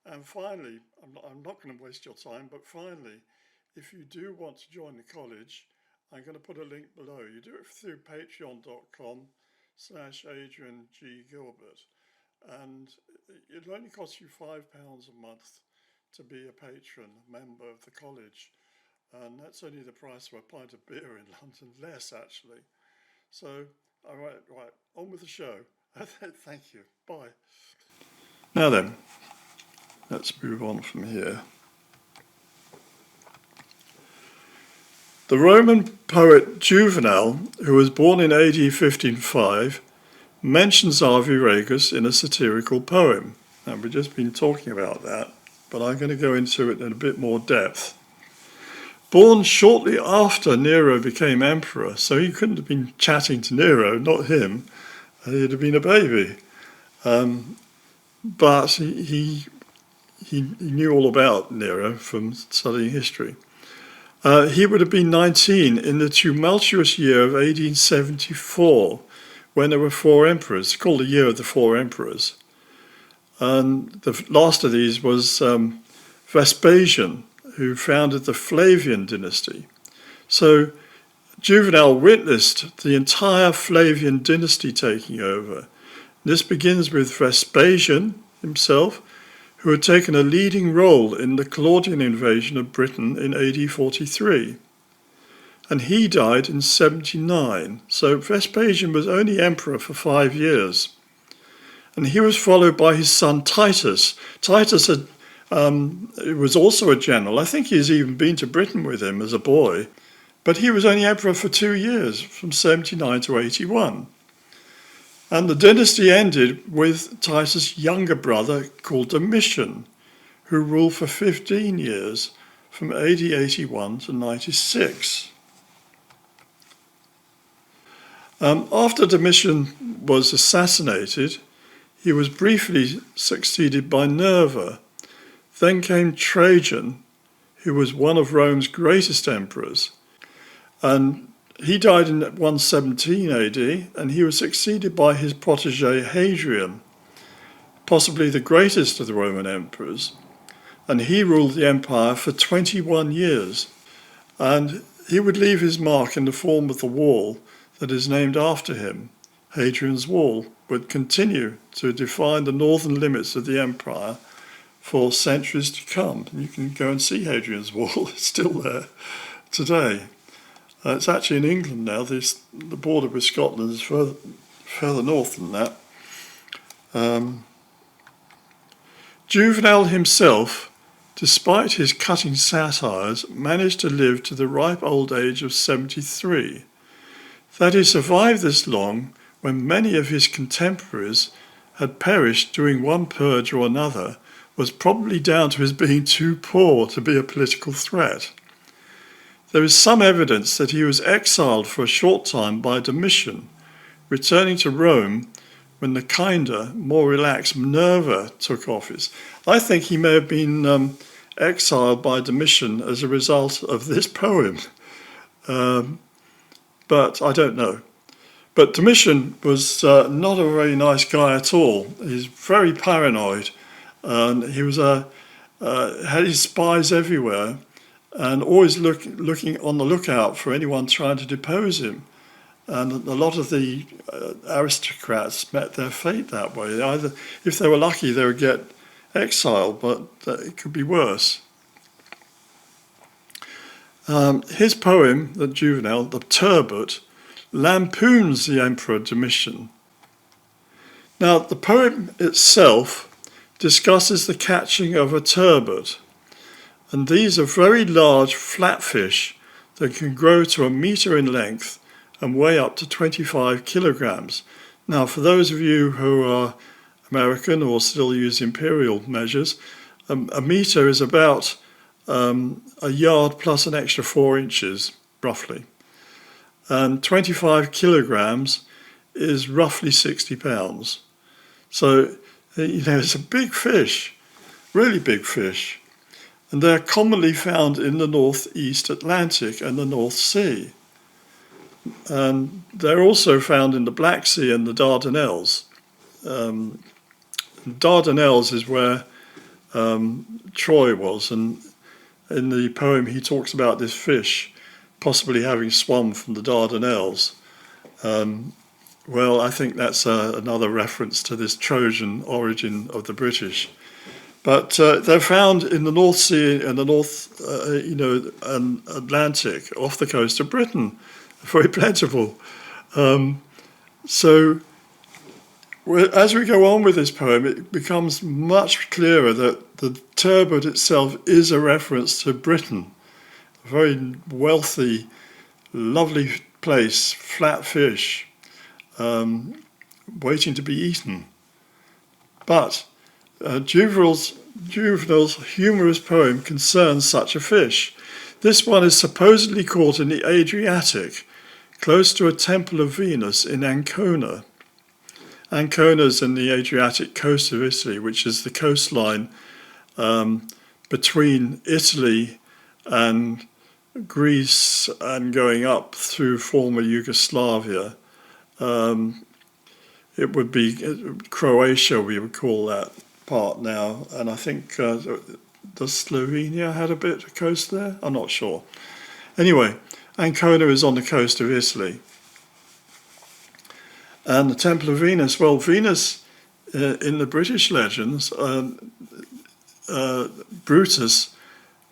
And finally, I'm not going to waste your time, but finally, if you do want to join the college, I'm going to put a link below. You do it through patreon.com/Adrian G. Gilbert. And it'll only cost you £5 a month to be a patron member of the college. And that's only the price of a pint of beer in London, less actually. So, all right, on with the show. Thank you. Bye. Now then, let's move on from here. The Roman poet Juvenal, who was born in AD 1505, mentions Arviragus in a satirical poem. And we've just been talking about that, but I'm going to go into it in a bit more depth. Born shortly after Nero became emperor, so he couldn't have been chatting to Nero, not him. He'd have been a baby. But he knew all about Nero from studying history. He would have been 19 in the tumultuous year of 1874, when there were 4 emperors. It's called the Year of the 4 Emperors. And the last of these was Vespasian, who founded the Flavian dynasty. So Juvenal witnessed the entire Flavian dynasty taking over. This begins with Vespasian himself, who had taken a leading role in the Claudian invasion of Britain in AD 43. And he died in 79. So Vespasian was only emperor for 5 years. And he was followed by his son Titus. Titus was also a general. I think he's even been to Britain with him as a boy. But he was only emperor for 2 years, from 79 to 81. And the dynasty ended with Titus' younger brother called Domitian, who ruled for 15 years, from AD 81 to 96. After Domitian was assassinated, he was briefly succeeded by Nerva. Then came Trajan, who was one of Rome's greatest emperors. And he died in 117 AD, and he was succeeded by his protege Hadrian, possibly the greatest of the Roman emperors. And he ruled the empire for 21 years. And he would leave his mark in the form of the wall that is named after him. Hadrian's Wall would continue to define the northern limits of the empire for centuries to come. You can go and see Hadrian's Wall. It's still there today. It's actually in England now. The border with Scotland is further north than that. Juvenal himself, despite his cutting satires, managed to live to the ripe old age of 73. That he survived this long when many of his contemporaries had perished during one purge or another was probably down to his being too poor to be a political threat. There is some evidence that he was exiled for a short time by Domitian, returning to Rome when the kinder, more relaxed Minerva took office. I think he may have been exiled by Domitian as a result of this poem, but I don't know. But Domitian was not a very nice guy at all. He's very paranoid, and he was had his spies everywhere, and always looking on the lookout for anyone trying to depose him. And a lot of the aristocrats met their fate that way. Either, if they were lucky, they would get exiled, but it could be worse. His poem, the Juvenal, the Turbot, lampoons the Emperor Domitian. Now, the poem itself discusses the catching of a turbot, and these are very large flatfish that can grow to 1 metre in length and weigh up to 25 kilograms. Now, for those of you who are American or still use imperial measures, a metre is about a yard plus an extra 4 inches, roughly. And 25 kilograms is roughly 60 pounds. So, it's a big fish, really big fish. And they're commonly found in the northeast Atlantic and the North Sea. And they're also found in the Black Sea and the Dardanelles. Dardanelles is where Troy was, and in the poem he talks about this fish possibly having swum from the Dardanelles. Well, I think that's another reference to this Trojan origin of the British. But they're found in the North Sea and the North, and Atlantic, off the coast of Britain. Very plentiful. So as we go on with this poem, it becomes much clearer that the turbot itself is a reference to Britain. A very wealthy, lovely place, flat fish, waiting to be eaten. But Juvenal's humorous poem concerns such a fish. This one is supposedly caught in the Adriatic, close to a temple of Venus in Ancona. Ancona is in the Adriatic coast of Italy, which is the coastline between Italy and Greece and going up through former Yugoslavia. It would be Croatia, we would call that part now, and I think does Slovenia had a bit of coast there? I'm not sure. Anyway, Ancona is on the coast of Italy. And the Temple of Venus, well, Venus in the British legends, Brutus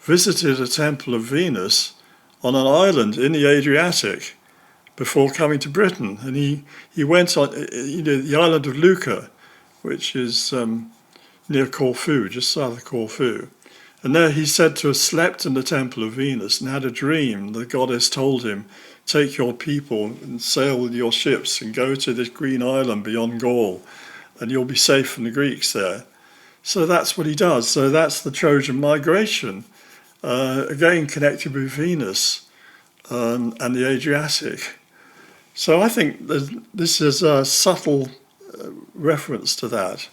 visited a temple of Venus on an island in the Adriatic before coming to Britain. And he went on the island of Lucca, which is near Corfu, just south of Corfu. And there he said to have slept in the temple of Venus and had a dream. The goddess told him, take your people and sail with your ships and go to this green island beyond Gaul, and you'll be safe from the Greeks there. So that's what he does. So that's the Trojan migration, again connected with Venus and the Adriatic. So I think this is a subtle reference to that.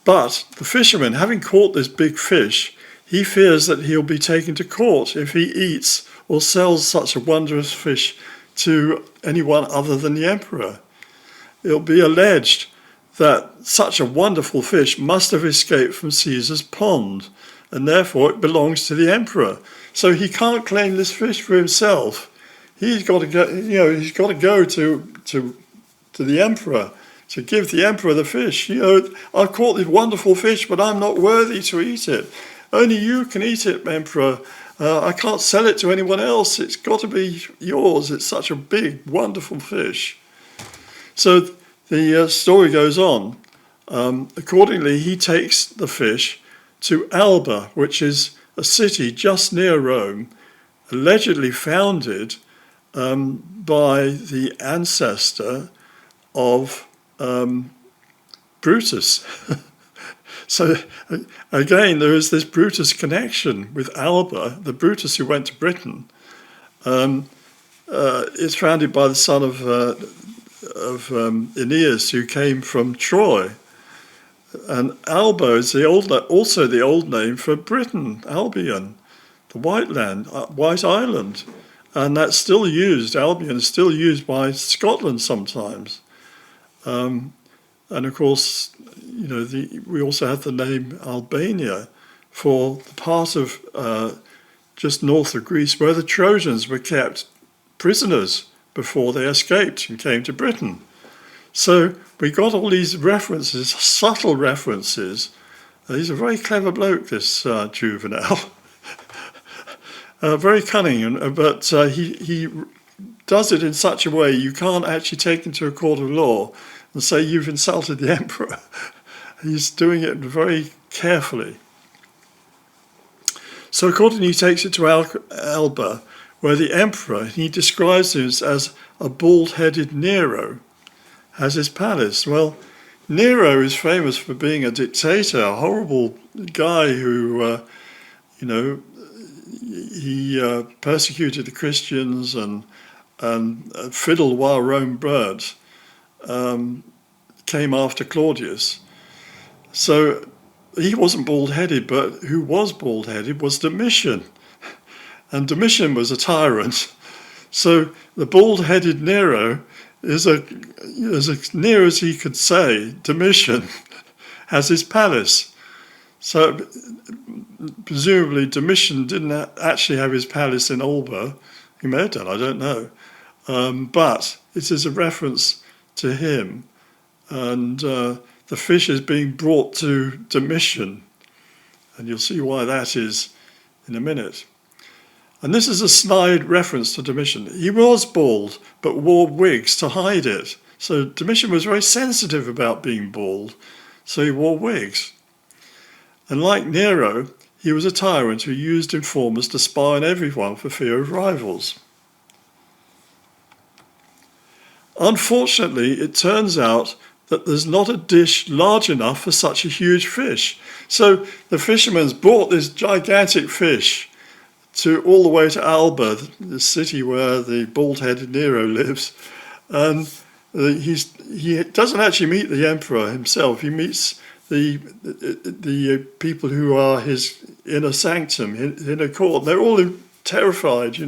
But the fisherman, having caught this big fish, he fears that he'll be taken to court if he eats or sells such a wondrous fish to anyone other than the emperor. It'll be alleged that such a wonderful fish must have escaped from Caesar's pond, and therefore it belongs to the emperor. So he can't claim this fish for himself. He's got to go. He's got to go to the emperor to give the emperor the fish. I've caught this wonderful fish, but I'm not worthy to eat it. Only you can eat it, emperor. I can't sell it to anyone else. It's got to be yours. It's such a big, wonderful fish. So the story goes on. Accordingly, he takes the fish to Alba, which is a city just near Rome, allegedly founded by the ancestor of Brutus. So again, there is this Brutus connection with Alba, the Brutus who went to Britain. It's founded by the son of Aeneas, who came from Troy. And Alba is also the old name for Britain, Albion, the White Land, White Island. And that's still used, Albion is still used by Scotland sometimes. And of course, we also have the name Albania for the part of just north of Greece where the Trojans were kept prisoners before they escaped and came to Britain. So we got all these references, subtle references. He's a very clever bloke, this Juvenal. Very cunning, but he does it in such a way you can't actually take him to a court of law and say you've insulted the emperor. He's doing it very carefully. So accordingly, he takes it to Alba, where the emperor, he describes him as a bald-headed Nero, has his palace. Well, Nero is famous for being a dictator, a horrible guy who, he persecuted the Christians and fiddled while Rome burnt, came after Claudius. So he wasn't bald-headed, but who was bald-headed was Domitian. And Domitian was a tyrant. So the bald-headed Nero is as near as he could say, Domitian has his palace. So presumably Domitian didn't actually have his palace in Alba. He may have done, I don't know. But it is a reference to him. And the fish is being brought to Domitian. And you'll see why that is in a minute. And this is a snide reference to Domitian. He was bald, but wore wigs to hide it. So Domitian was very sensitive about being bald, so he wore wigs. And like Nero, he was a tyrant who used informers to spy on everyone for fear of rivals. Unfortunately, it turns out that there's not a dish large enough for such a huge fish. So the fisherman's brought this gigantic fish all the way to Alba, the city where the bald-headed Nero lives. And he doesn't actually meet the emperor himself. He meets the people who are his inner sanctum, inner court. They're all terrified,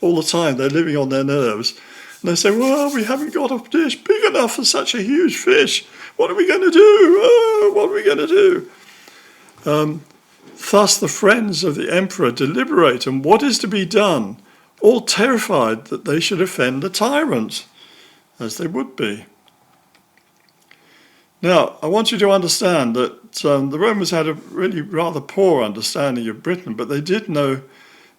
all the time. They're living on their nerves. And they say, well, we haven't got a dish big enough for such a huge fish. What are we going to do? Oh, what are we going to do? Thus the friends of the emperor deliberate on what is to be done, all terrified that they should offend the tyrant, as they would be. Now, I want you to understand that the Romans had a really rather poor understanding of Britain, but they did know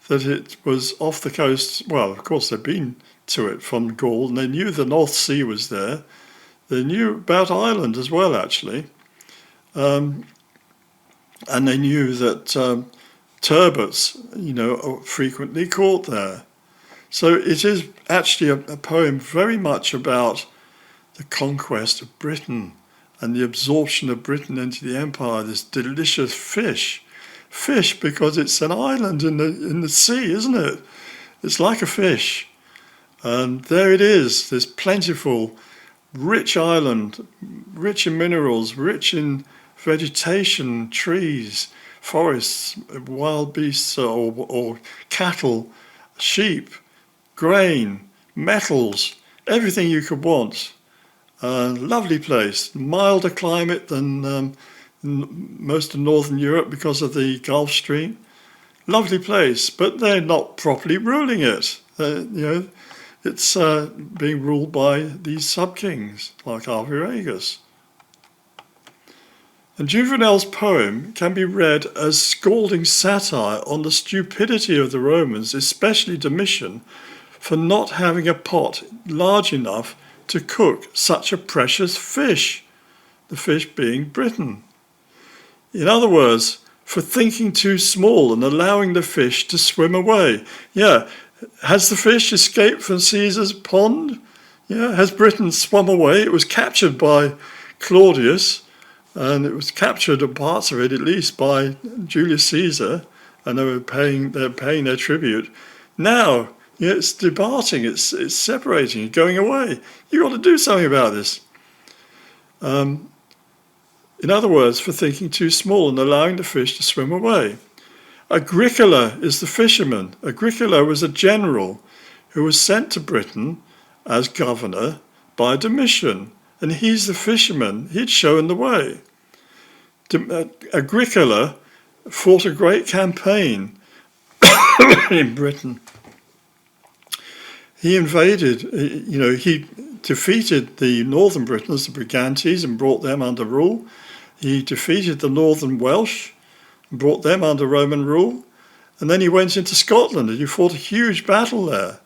that it was off the coast. Well, of course, they'd been to it from Gaul, and they knew the North Sea was there. They knew about Ireland as well, actually. And they knew that turbots, are frequently caught there. So it is actually a poem very much about the conquest of Britain and the absorption of Britain into the empire, this delicious fish. Fish because it's an island in the sea, isn't it? It's like a fish. And there it is, this plentiful, rich island, rich in minerals, rich in vegetation, trees, forests, wild beasts or cattle, sheep, grain, metals, everything you could want. Lovely place, milder climate than most of Northern Europe because of the Gulf Stream. Lovely place, but they're not properly ruling it. It's being ruled by these sub-kings like Arviragus. And Juvenal's poem can be read as scalding satire on the stupidity of the Romans, especially Domitian, for not having a pot large enough to cook such a precious fish. the fish being Britain. In other words, for thinking too small and allowing the fish to swim away. Yeah, has the fish escaped from Caesar's pond? Yeah, has Britain swum away? It was captured by Claudius, and it was captured, or parts of it at least, by Julius Caesar, and they're paying their tribute. Now, yeah, it's departing, it's separating, it's going away. You've got to do something about this. In other words, for thinking too small and allowing the fish to swim away. Agricola is the fisherman. Agricola was a general who was sent to Britain as governor by Domitian, and he's the fisherman. He'd shown the way. Agricola fought a great campaign in Britain. He invaded, he defeated the northern Britons, the Brigantes, and brought them under rule. He defeated the northern Welsh and brought them under Roman rule. And then he went into Scotland and he fought a huge battle there.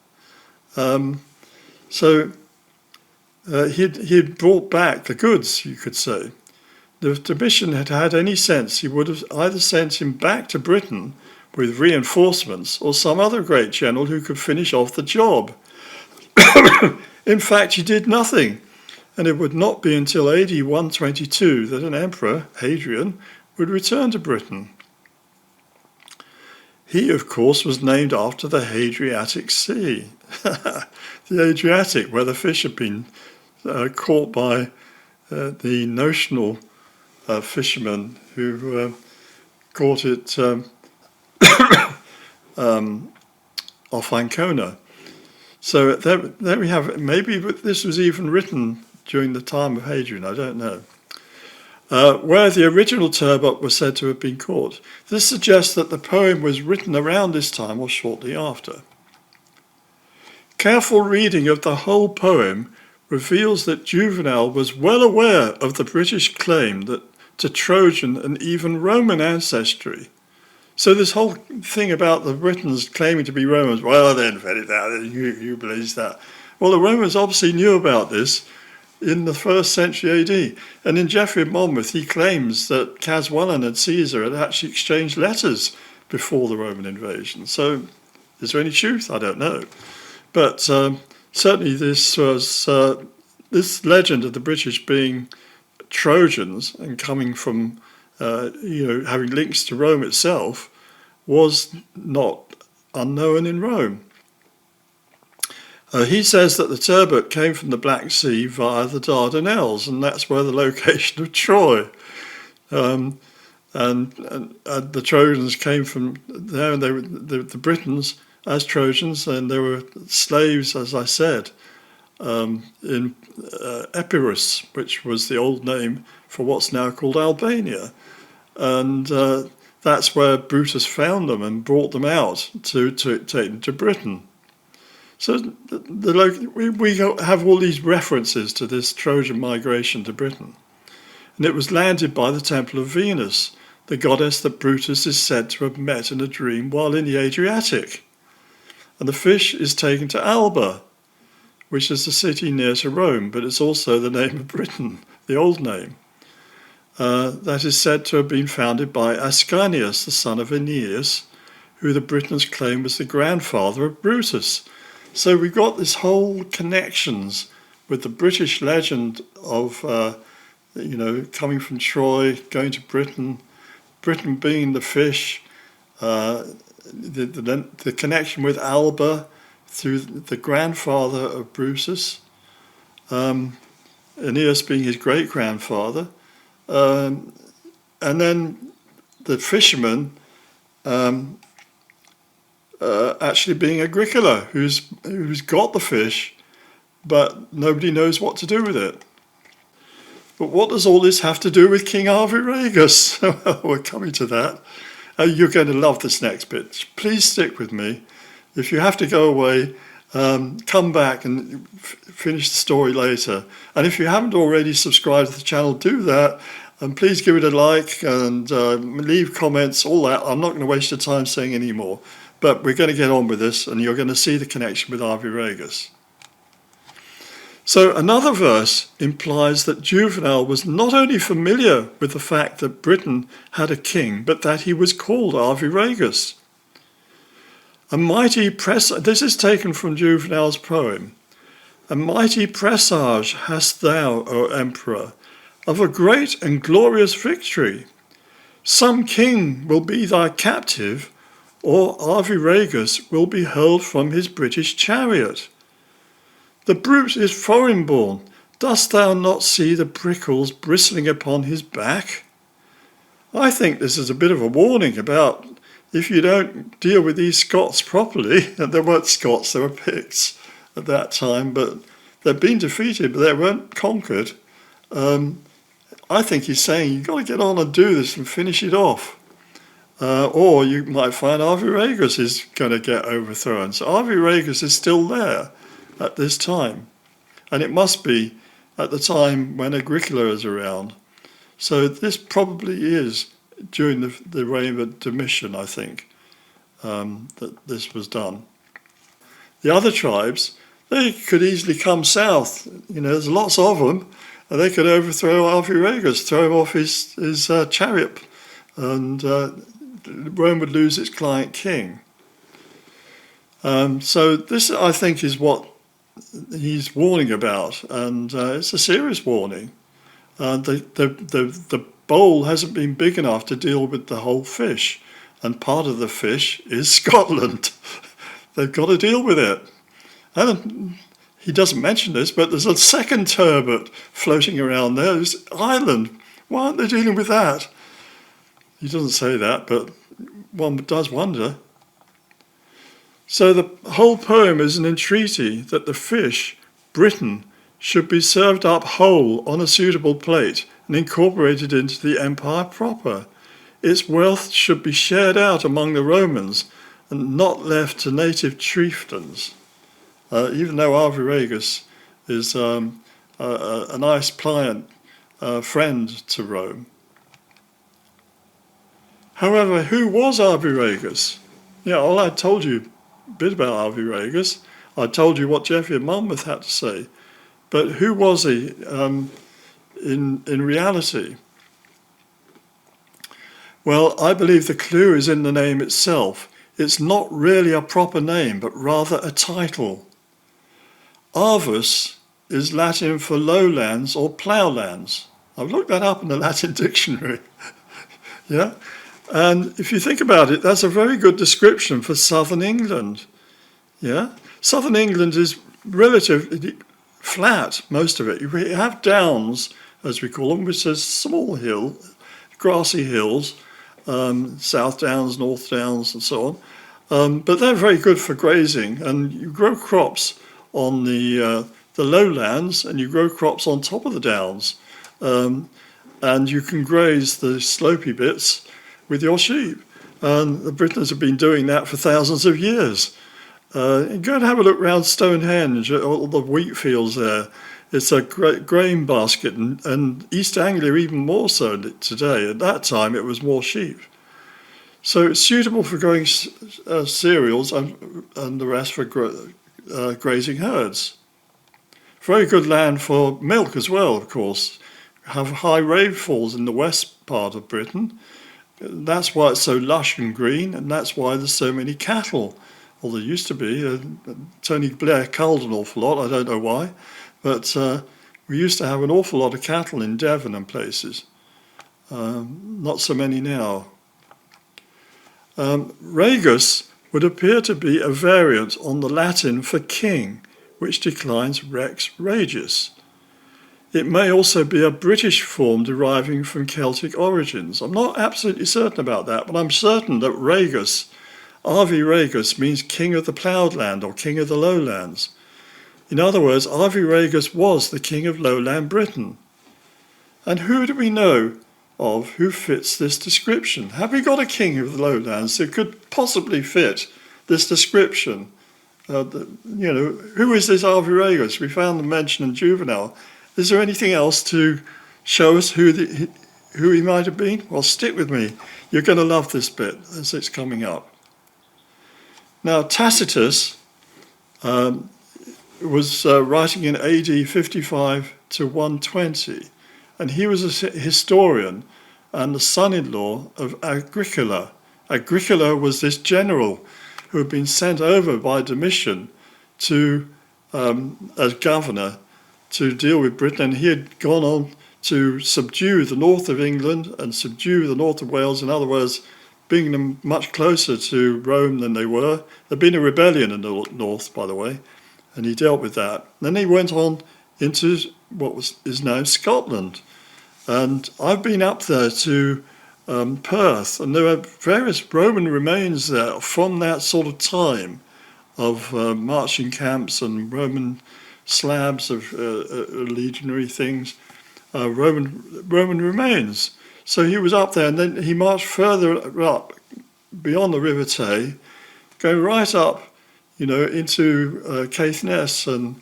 He'd brought back the goods, you could say. If Domitian had had any sense, he would have either sent him back to Britain with reinforcements or some other great general who could finish off the job. In fact, he did nothing. And it would not be until AD 122 that an emperor, Hadrian, would return to Britain. He, of course, was named after the Hadriatic Sea, the Adriatic, where the fish had been caught by the notional fishermen who caught it off Ancona. So there we have it. Maybe this was even written during the time of Hadrian, I don't know. Where the original turbot was said to have been caught. This suggests that the poem was written around this time or shortly after. Careful reading of the whole poem reveals that Juvenal was well aware of the British claim to Trojan and even Roman ancestry. So this whole thing about the Britons claiming to be Romans, well, they invented that, you believe that. Well, the Romans obviously knew about this in the 1st century AD. And in Geoffrey of Monmouth, he claims that Caswallon and Caesar had actually exchanged letters before the Roman invasion. So is there any truth? I don't know. But certainly this was this legend of the British being Trojans and coming from, having links to Rome itself was not unknown in Rome. He says that the turbot came from the Black Sea via the Dardanelles, and that's where the location of Troy. And the Trojans came from there, and they were the Britons as Trojans, and they were slaves, as I said, in Epirus, which was the old name for what's now called Albania. And that's where Brutus found them and brought them out to take them to Britain. So we have all these references to this Trojan migration to Britain. And it was landed by the Temple of Venus, the goddess that Brutus is said to have met in a dream while in the Adriatic. And the fish is taken to Alba, which is the city near to Rome, but it's also the name of Britain, the old name. That is said to have been founded by Ascanius, the son of Aeneas, who the Britons claim was the grandfather of Brutus. So we've got this whole connections with the British legend of, coming from Troy, going to Britain, Britain being the fish, the connection with Alba through the grandfather of Brutus, Aeneas being his great-grandfather, and then the fisherman actually being Agricola, who's got the fish, but nobody knows what to do with it. But what does all this have to do with King Arviragus? We're coming to that. You're going to love this next bit. Please stick with me. If you have to go away, come back and finish the story later. And if you haven't already subscribed to the channel, do that. And please give it a like and leave comments, all that. I'm not going to waste your time saying any more. But we're going to get on with this, and you're going to see the connection with Arviragus. So another verse implies that Juvenal was not only familiar with the fact that Britain had a king, but that he was called Arviragus. This is taken from Juvenal's poem. A mighty presage hast thou, O emperor, of a great and glorious victory. Some king will be thy captive, or Arviragus will be hurled from his British chariot. The brute is foreign-born. Dost thou not see the prickles bristling upon his back? I think this is a bit of a warning about if you don't deal with these Scots properly, and there weren't Scots, there were Picts at that time, but they'd been defeated, but they weren't conquered. I think he's saying you've got to get on and do this and finish it off. Or you might find Arviragus is going to get overthrown. So Arviragus is still there at this time. And it must be at the time when Agricola is around. So this probably is during the reign of Domitian, I think, that this was done. The other tribes, they could easily come south. There's lots of them. And they could overthrow Arviragus, throw him off his chariot, and Rome would lose its client king. So this, I think, is what he's warning about, and it's a serious warning. The bowl hasn't been big enough to deal with the whole fish, and part of the fish is Scotland. They've got to deal with it. And he doesn't mention this, but there's a second turbot floating around there. There's Ireland. Why aren't they dealing with that? He doesn't say that, but one does wonder. So the whole poem is an entreaty that the fish, Britain, should be served up whole on a suitable plate and incorporated into the empire proper. Its wealth should be shared out among the Romans and not left to native chieftains. Even though Arviragus is a nice, pliant friend to Rome. However, who was Arviragus? Well, I told you a bit about Arviragus. I told you what Geoffrey of Monmouth had to say. But who was he in reality? Well, I believe the clue is in the name itself. It's not really a proper name, but rather a title. Arvus is Latin for lowlands or ploughlands. I've looked that up in the Latin dictionary. Yeah? And if you think about it, that's a very good description for southern England. Yeah? Southern England is relatively flat, most of it. You have downs, as we call them, which is small grassy hills, South Downs, North Downs, and so on. But they're very good for grazing, and you grow crops on the lowlands, and you grow crops on top of the downs, and you can graze the slopey bits with your sheep. And the Britons have been doing that for thousands of years. Go and have a look around Stonehenge, all the wheat fields there. It's a great grain basket, and East Anglia even more so today. At that time, it was more sheep. So it's suitable for growing cereals and the rest for grazing herds. Very good land for milk as well, of course. Have high rainfalls in the west part of Britain. That's why it's so lush and green, and that's why there's so many cattle. Well, there used to be. Tony Blair culled an awful lot, I don't know why, but we used to have an awful lot of cattle in Devon and places. Not so many now. Ragus would appear to be a variant on the Latin for king, which declines rex regis. It may also be a British form deriving from Celtic origins. I'm not absolutely certain about that, but I'm certain that Ragus, Arviragus, means king of the ploughed land or king of the lowlands. In other words, Arviragus was the king of lowland Britain. And who do we know of who fits this description? Have we got a king of the lowlands that could possibly fit this description? Who is this Arviragus? We found the mention in Juvenal. Is there anything else to show us who he might have been? Well, stick with me. You're going to love this bit as it's coming up. Now, Tacitus was writing in AD 55 to 120, and he was a historian and the son-in-law of Agricola. Agricola was this general who had been sent over by Domitian to as governor to deal with Britain, and he had gone on to subdue the north of England and subdue the north of Wales. In other words, bringing them much closer to Rome than they were. There'd been a rebellion in the north, by the way, and he dealt with that. Then he went on into what is now Scotland, and I've been up there to Perth, and there are various Roman remains there from that sort of time of marching camps and Roman slabs of legionary things, Roman remains. So he was up there, and then he marched further up beyond the River Tay, going right up, into Caithness and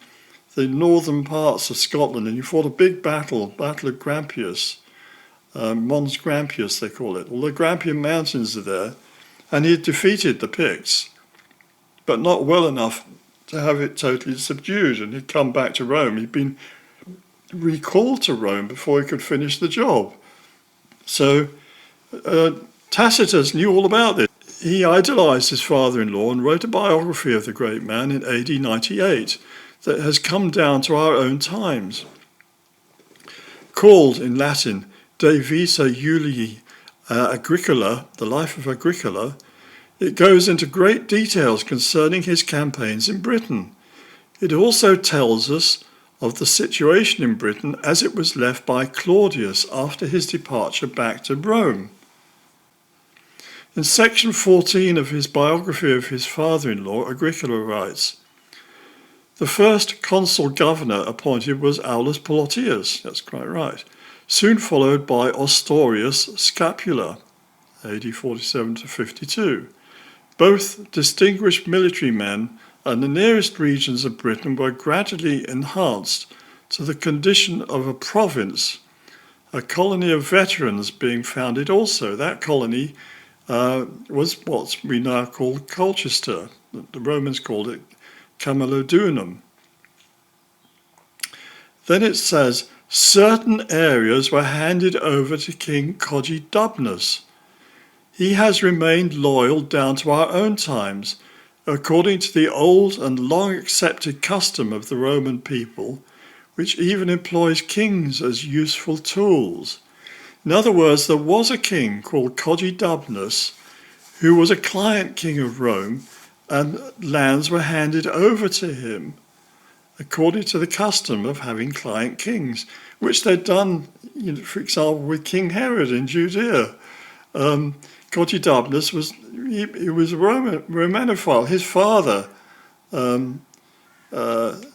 the northern parts of Scotland, and he fought a big battle of Grampius, Mons Grampius they call it. All the Grampian Mountains are there, and he had defeated the Picts, but not well enough to have it totally subdued, and he'd come back to Rome. He'd been recalled to Rome before he could finish the job. So Tacitus knew all about this. He idolized his father-in-law and wrote a biography of the great man in AD 98 that has come down to our own times. Called in Latin De Vita Julii Agricola, the life of Agricola, it goes into great details concerning his campaigns in Britain. It also tells us of the situation in Britain as it was left by Claudius after his departure back to Rome. In section 14 of his biography of his father-in-law, Agricola writes, "The first consul governor appointed was Aulus Plautius," that's quite right, soon followed by Ostorius Scapula, AD 47 to 52. Both distinguished military men, and the nearest regions of Britain were gradually enhanced to the condition of a province, a colony of veterans being founded also. That colony was what we now call Colchester. The Romans called it Camulodunum. Then it says, certain areas were handed over to King Cogidubnus. He has remained loyal down to our own times, according to the old and long accepted custom of the Roman people, which even employs kings as useful tools. In other words, there was a king called Cogidubnus who was a client king of Rome, and lands were handed over to him according to the custom of having client kings, which they'd done, for example, with King Herod in Judea. Cogidubnus was a Romanophile. His father, Guiderius,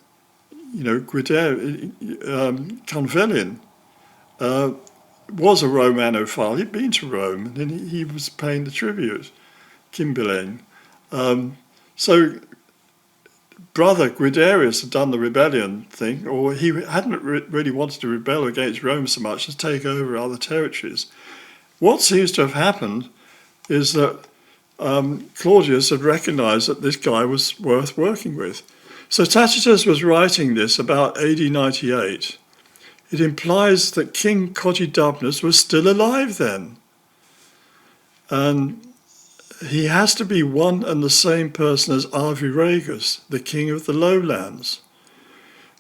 Convelin, was a Romanophile. He'd been to Rome, and then he was paying the tribute, Cymbeline. So brother Guiderius had done the rebellion thing, or he hadn't really wanted to rebel against Rome so much as take over other territories. What seems to have happened is that Claudius had recognized that this guy was worth working with. So Tacitus was writing this about AD 98. It implies that King Cogidubnus was still alive then. And he has to be one and the same person as Arviragus, the king of the lowlands.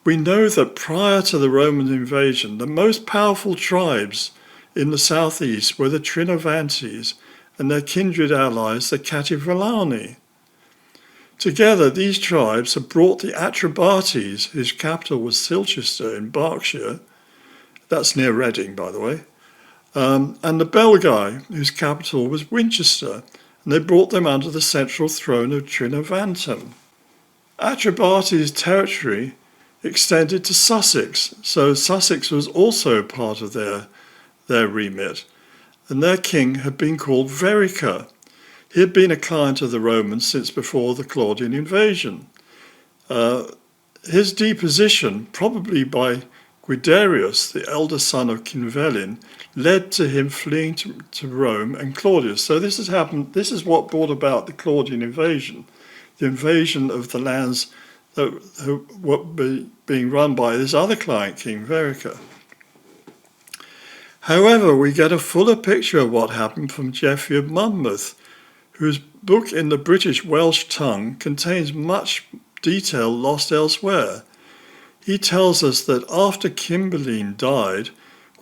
We know that prior to the Roman invasion, the most powerful tribes in the southeast were the Trinovantes and their kindred allies, the Cativellani. Together, these tribes had brought the Atrebates, whose capital was Silchester in Berkshire, that's near Reading, by the way, and the Belgae, whose capital was Winchester, and they brought them under the central throne of Trinovantum. Atrebates' territory extended to Sussex, so Sussex was also part of their remit, and their king had been called Verica. He had been a client of the Romans since before the Claudian invasion. His deposition, probably by Guiderius, the elder son of Cynvelin, led to him fleeing to Rome and Claudius. So this is what brought about the Claudian invasion, the invasion of the lands who were being run by this other client king, Verica. However, we get a fuller picture of what happened from Geoffrey of Monmouth, whose book in the British Welsh tongue contains much detail lost elsewhere. He tells us that after Cymbeline died,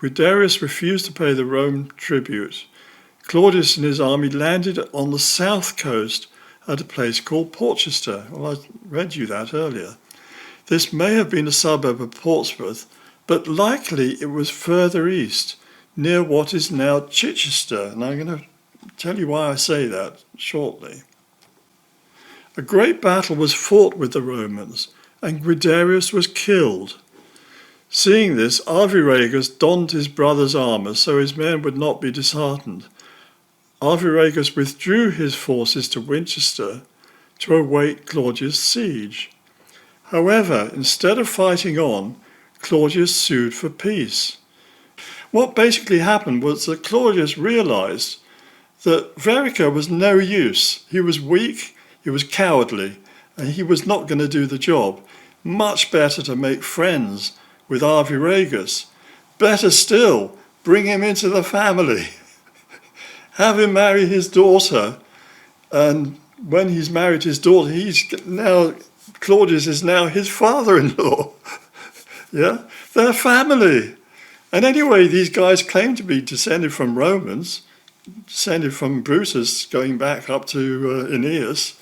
Guiderius refused to pay the Roman tribute. Claudius and his army landed on the south coast at a place called Portchester. Well, I read you that earlier. This may have been a suburb of Portsmouth, but likely it was further east, near what is now Chichester, and I'm going to tell you why I say that shortly. A great battle was fought with the Romans, and Guiderius was killed. Seeing this, Arviragus donned his brother's armour so his men would not be disheartened. Arviragus withdrew his forces to Winchester to await Claudius' siege. However, instead of fighting on, Claudius sued for peace. What basically happened was that Claudius realised that Verica was no use. He was weak, he was cowardly, and he was not going to do the job. Much better to make friends with Arviragus. Better still, bring him into the family. Have him marry his daughter, and when he's married his daughter, Claudius is now his father-in-law. Yeah, they're family. And anyway, these guys claim to be descended from Romans, descended from Brutus, going back up to Aeneas.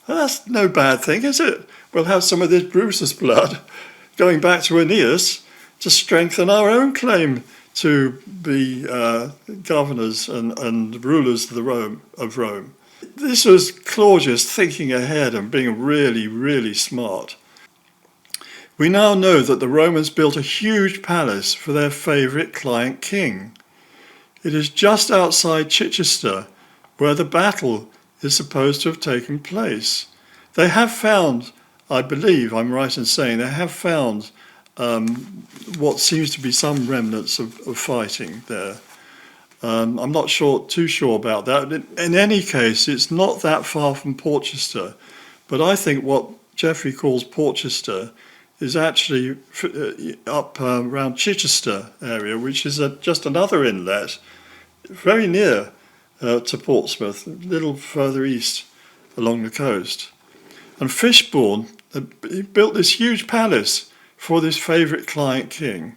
Well, that's no bad thing, is it? We'll have some of this Brutus blood going back to Aeneas to strengthen our own claim to be governors and rulers of Rome. This was Claudius thinking ahead and being really, really smart. We now know that the Romans built a huge palace for their favourite client king. It is just outside Chichester, where the battle is supposed to have taken place. They have found, I believe I'm right in saying, they have found what seems to be some remnants of fighting there. I'm not too sure about that. In any case, it's not that far from Portchester, but I think what Geoffrey calls Portchester is actually up around Chichester area, which is just another inlet, very near to Portsmouth, a little further east along the coast. And Fishbourne, he built this huge palace for this favourite client king.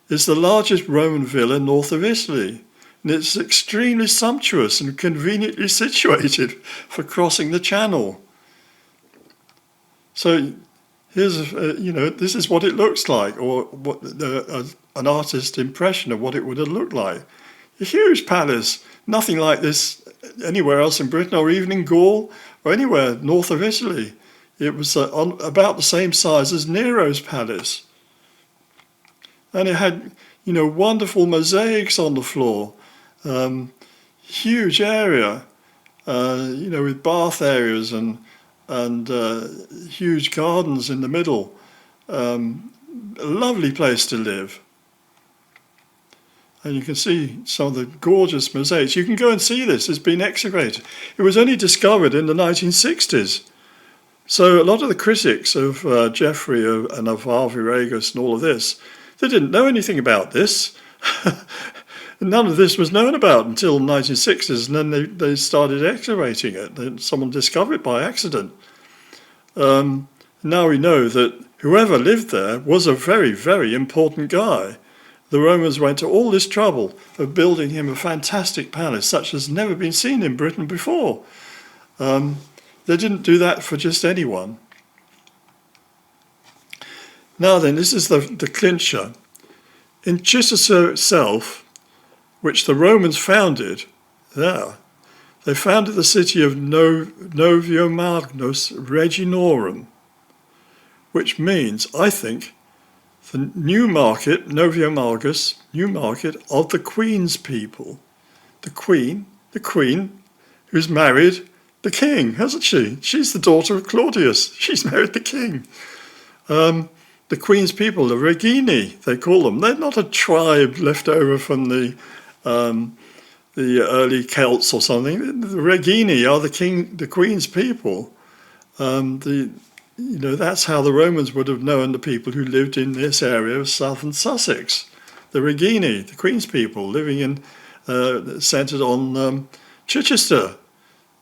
It's the largest Roman villa north of Italy, and it's extremely sumptuous and conveniently situated for crossing the Channel. So here's, this is what it looks like, or what an artist's impression of what it would have looked like. A huge palace, nothing like this anywhere else in Britain or even in Gaul or anywhere north of Italy. It was about the same size as Nero's palace. And it had, wonderful mosaics on the floor, huge area, with bath areas and huge gardens in the middle. A lovely place to live. And you can see some of the gorgeous mosaics. You can go and see this. It's been excavated. It was only discovered in the 1960s. So a lot of the critics of Geoffrey and of Arviragus and all of this, they didn't know anything about this. None of this was known about until the 1960s, and then they started excavating it. Someone discovered it by accident. Now we know that whoever lived there was a very, very important guy. The Romans went to all this trouble of building him a fantastic palace, such as never been seen in Britain before. They didn't do that for just anyone. Now then, this is the clincher. In Chichester itself, which the Romans founded, they founded the city of Novio Magnus Reginorum, which means, I think, the new market, Novio Margus, new market of the Queen's people. The Queen who's married the king, hasn't she? She's the daughter of Claudius. She's married the king. The Queen's people, the Regini, they call them. They're not a tribe left over from the early Celts or something. The Regini are the Queen's people. that's how the Romans would have known the people who lived in this area of southern Sussex, the Regini, the Queen's people living in centred on Chichester,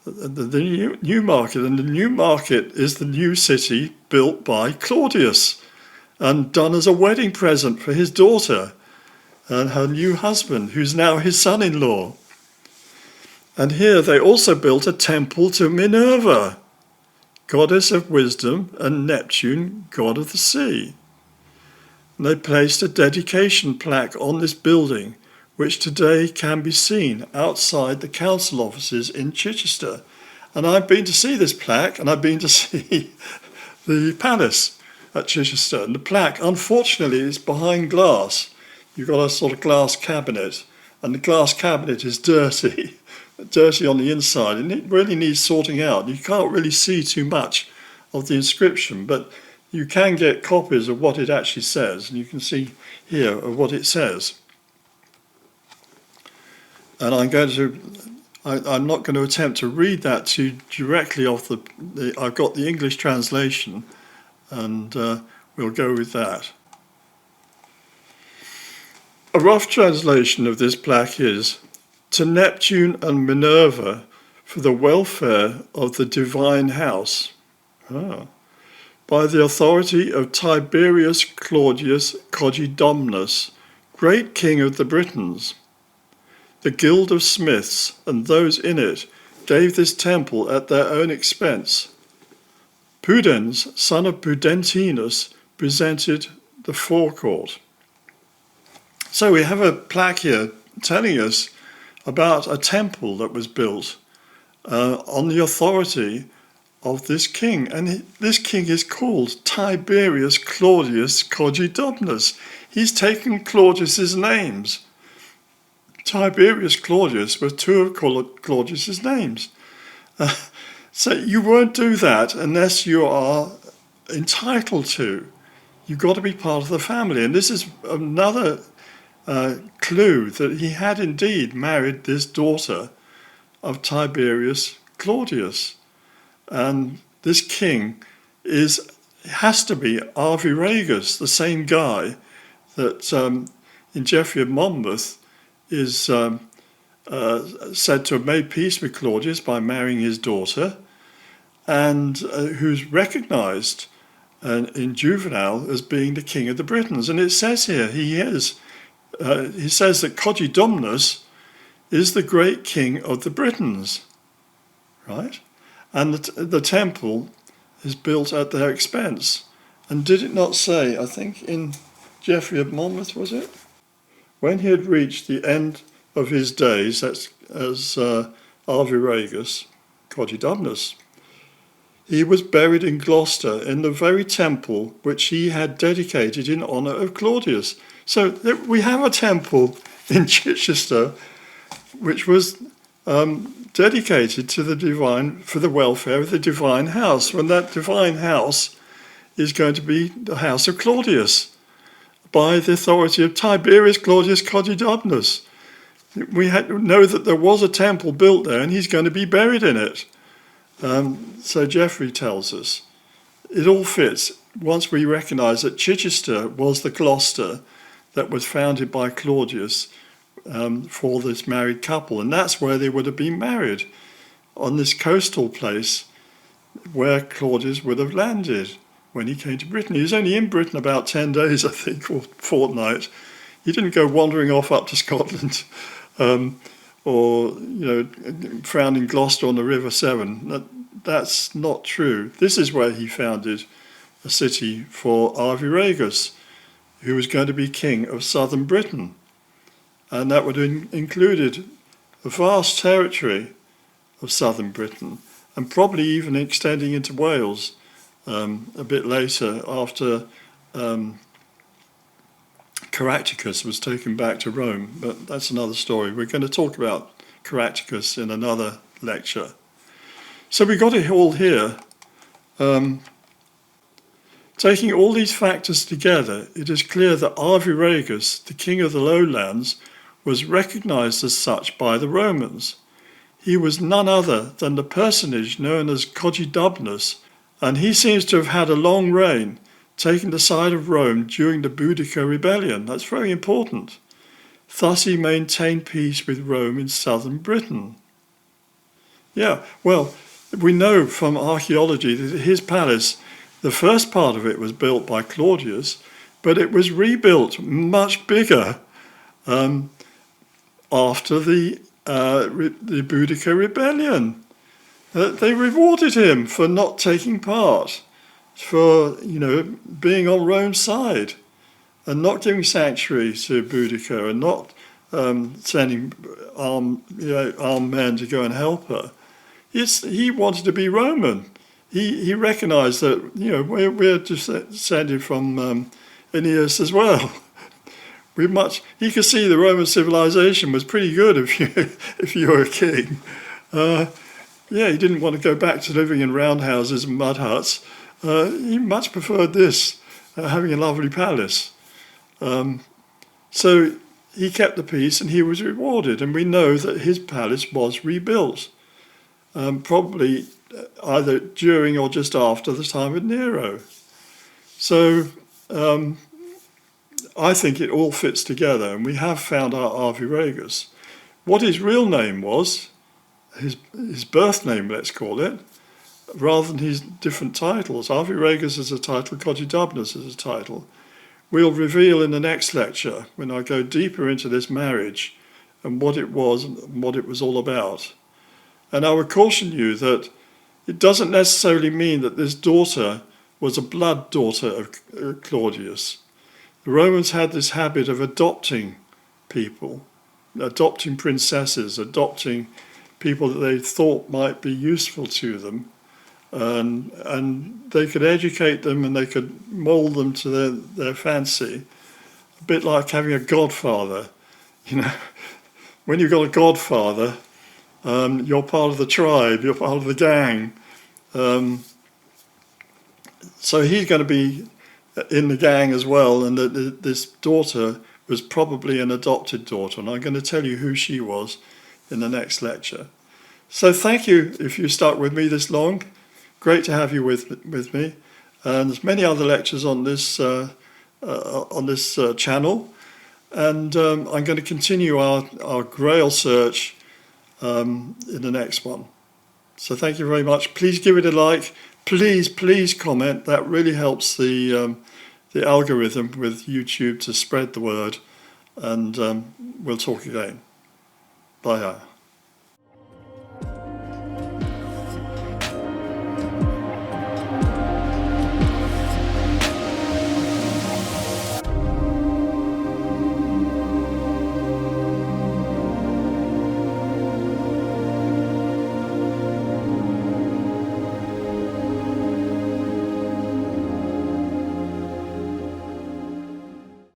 the Newmarket. And the Newmarket is the new city built by Claudius and done as a wedding present for his daughter and her new husband, who's now his son-in-law. And here they also built a temple to Minerva, goddess of wisdom, and Neptune, god of the sea. And they placed a dedication plaque on this building, which today can be seen outside the council offices in Chichester. And I've been to see this plaque, and I've been to see the palace at Chichester. And the plaque, unfortunately, is behind glass. You've got a sort of glass cabinet, and the glass cabinet is dirty on the inside, and it really needs sorting out. You can't really see too much of the inscription, but you can get copies of what it actually says, and you can see here of what it says. And I'm not going to attempt to read that to you directly off I've got the English translation, and we'll go with that. A rough translation of this plaque is, "To Neptune and Minerva for the welfare of the divine house, by the authority of Tiberius Claudius Cogidomnus, great king of the Britons. The guild of smiths and those in it gave this temple at their own expense. Pudens, son of Pudentinus, presented the forecourt." So we have a plaque here telling us about a temple that was built on the authority of this king. And this king is called Tiberius Claudius Cogidomnus. He's taken Claudius's names. Tiberius Claudius were two of Claudius's names. So you won't do that unless you are entitled to. You've got to be part of the family. And this is another clue that he had indeed married this daughter of Tiberius Claudius. And this king has to be Arviragus, the same guy that in Geoffrey of Monmouth is said to have made peace with Claudius by marrying his daughter, and who's recognised in Juvenal as being the king of the Britons. And it says here he says that Cogidomnus is the great king of the Britons, right? And the temple is built at their expense. And did it not say, I think in Geoffrey of Monmouth, was it? When he had reached the end of his days, that's as Arviragus, Cogidomnus, he was buried in Gloucester in the very temple which he had dedicated in honour of Claudius. So we have a temple in Chichester which was dedicated to the divine, for the welfare of the divine house, when that divine house is going to be the house of Claudius by the authority of Tiberius Claudius Cogidomnus. We know that there was a temple built there and he's going to be buried in it. So Geoffrey tells us. It all fits once we recognise that Chichester was the Gloucester that was founded by Claudius for this married couple. And that's where they would have been married, on this coastal place where Claudius would have landed when he came to Britain. He was only in Britain about 10 days, I think, or fortnight. He didn't go wandering off up to Scotland or, found in Gloucester on the River Severn. That's not true. This is where he founded a city for Arviragus, who was going to be king of southern Britain. And that would have included a vast territory of southern Britain, and probably even extending into Wales a bit later after Caractacus was taken back to Rome. But that's another story. We're going to talk about Caractacus in another lecture. So we got it all here. Taking all these factors together, it is clear that Arviragus, the king of the lowlands, was recognised as such by the Romans. He was none other than the personage known as Cogidomnus, And he seems to have had a long reign, taking the side of Rome during the Boudicca rebellion. That's very important. Thus he maintained peace with Rome in southern Britain. Yeah, well, we know from archaeology that his palace, the first part of it was built by Claudius, but it was rebuilt much bigger after the Boudicca rebellion. They rewarded him for not taking part, for being on Rome's side, and not giving sanctuary to Boudicca, and not sending armed men to go and help her. He wanted to be Roman. He recognised that we're descended from Aeneas as well. He could see the Roman civilization was pretty good if you were a king. He didn't want to go back to living in roundhouses and mud huts. He much preferred this, having a lovely palace. So he kept the peace and he was rewarded. And we know that his palace was rebuilt, probably either during or just after the time of Nero. So I think it all fits together, and we have found our Arviragus. What his real name was, his birth name, let's call it, rather than his different titles. Arviragus is a title, Cogidubnus is a title. We'll reveal in the next lecture, when I go deeper into this marriage and what it was and what it was all about. And I would caution you that it doesn't necessarily mean that this daughter was a blood daughter of Claudius. The Romans had this habit of adopting people, adopting princesses, adopting people that they thought might be useful to them, and they could educate them and they could mould them to their fancy, a bit like having a godfather. When you've got a godfather, you're part of the tribe, you're part of the gang. So he's going to be in the gang as well, and this daughter was probably an adopted daughter, and I'm going to tell you who she was in the next lecture. So thank you if you stuck with me this long. Great to have you with me. And there's many other lectures on this channel, and I'm going to continue our Grail search in the next one. So thank you very much. Please give it a like. Please comment. That really helps the algorithm with YouTube to spread the word. And we'll talk again. Bye.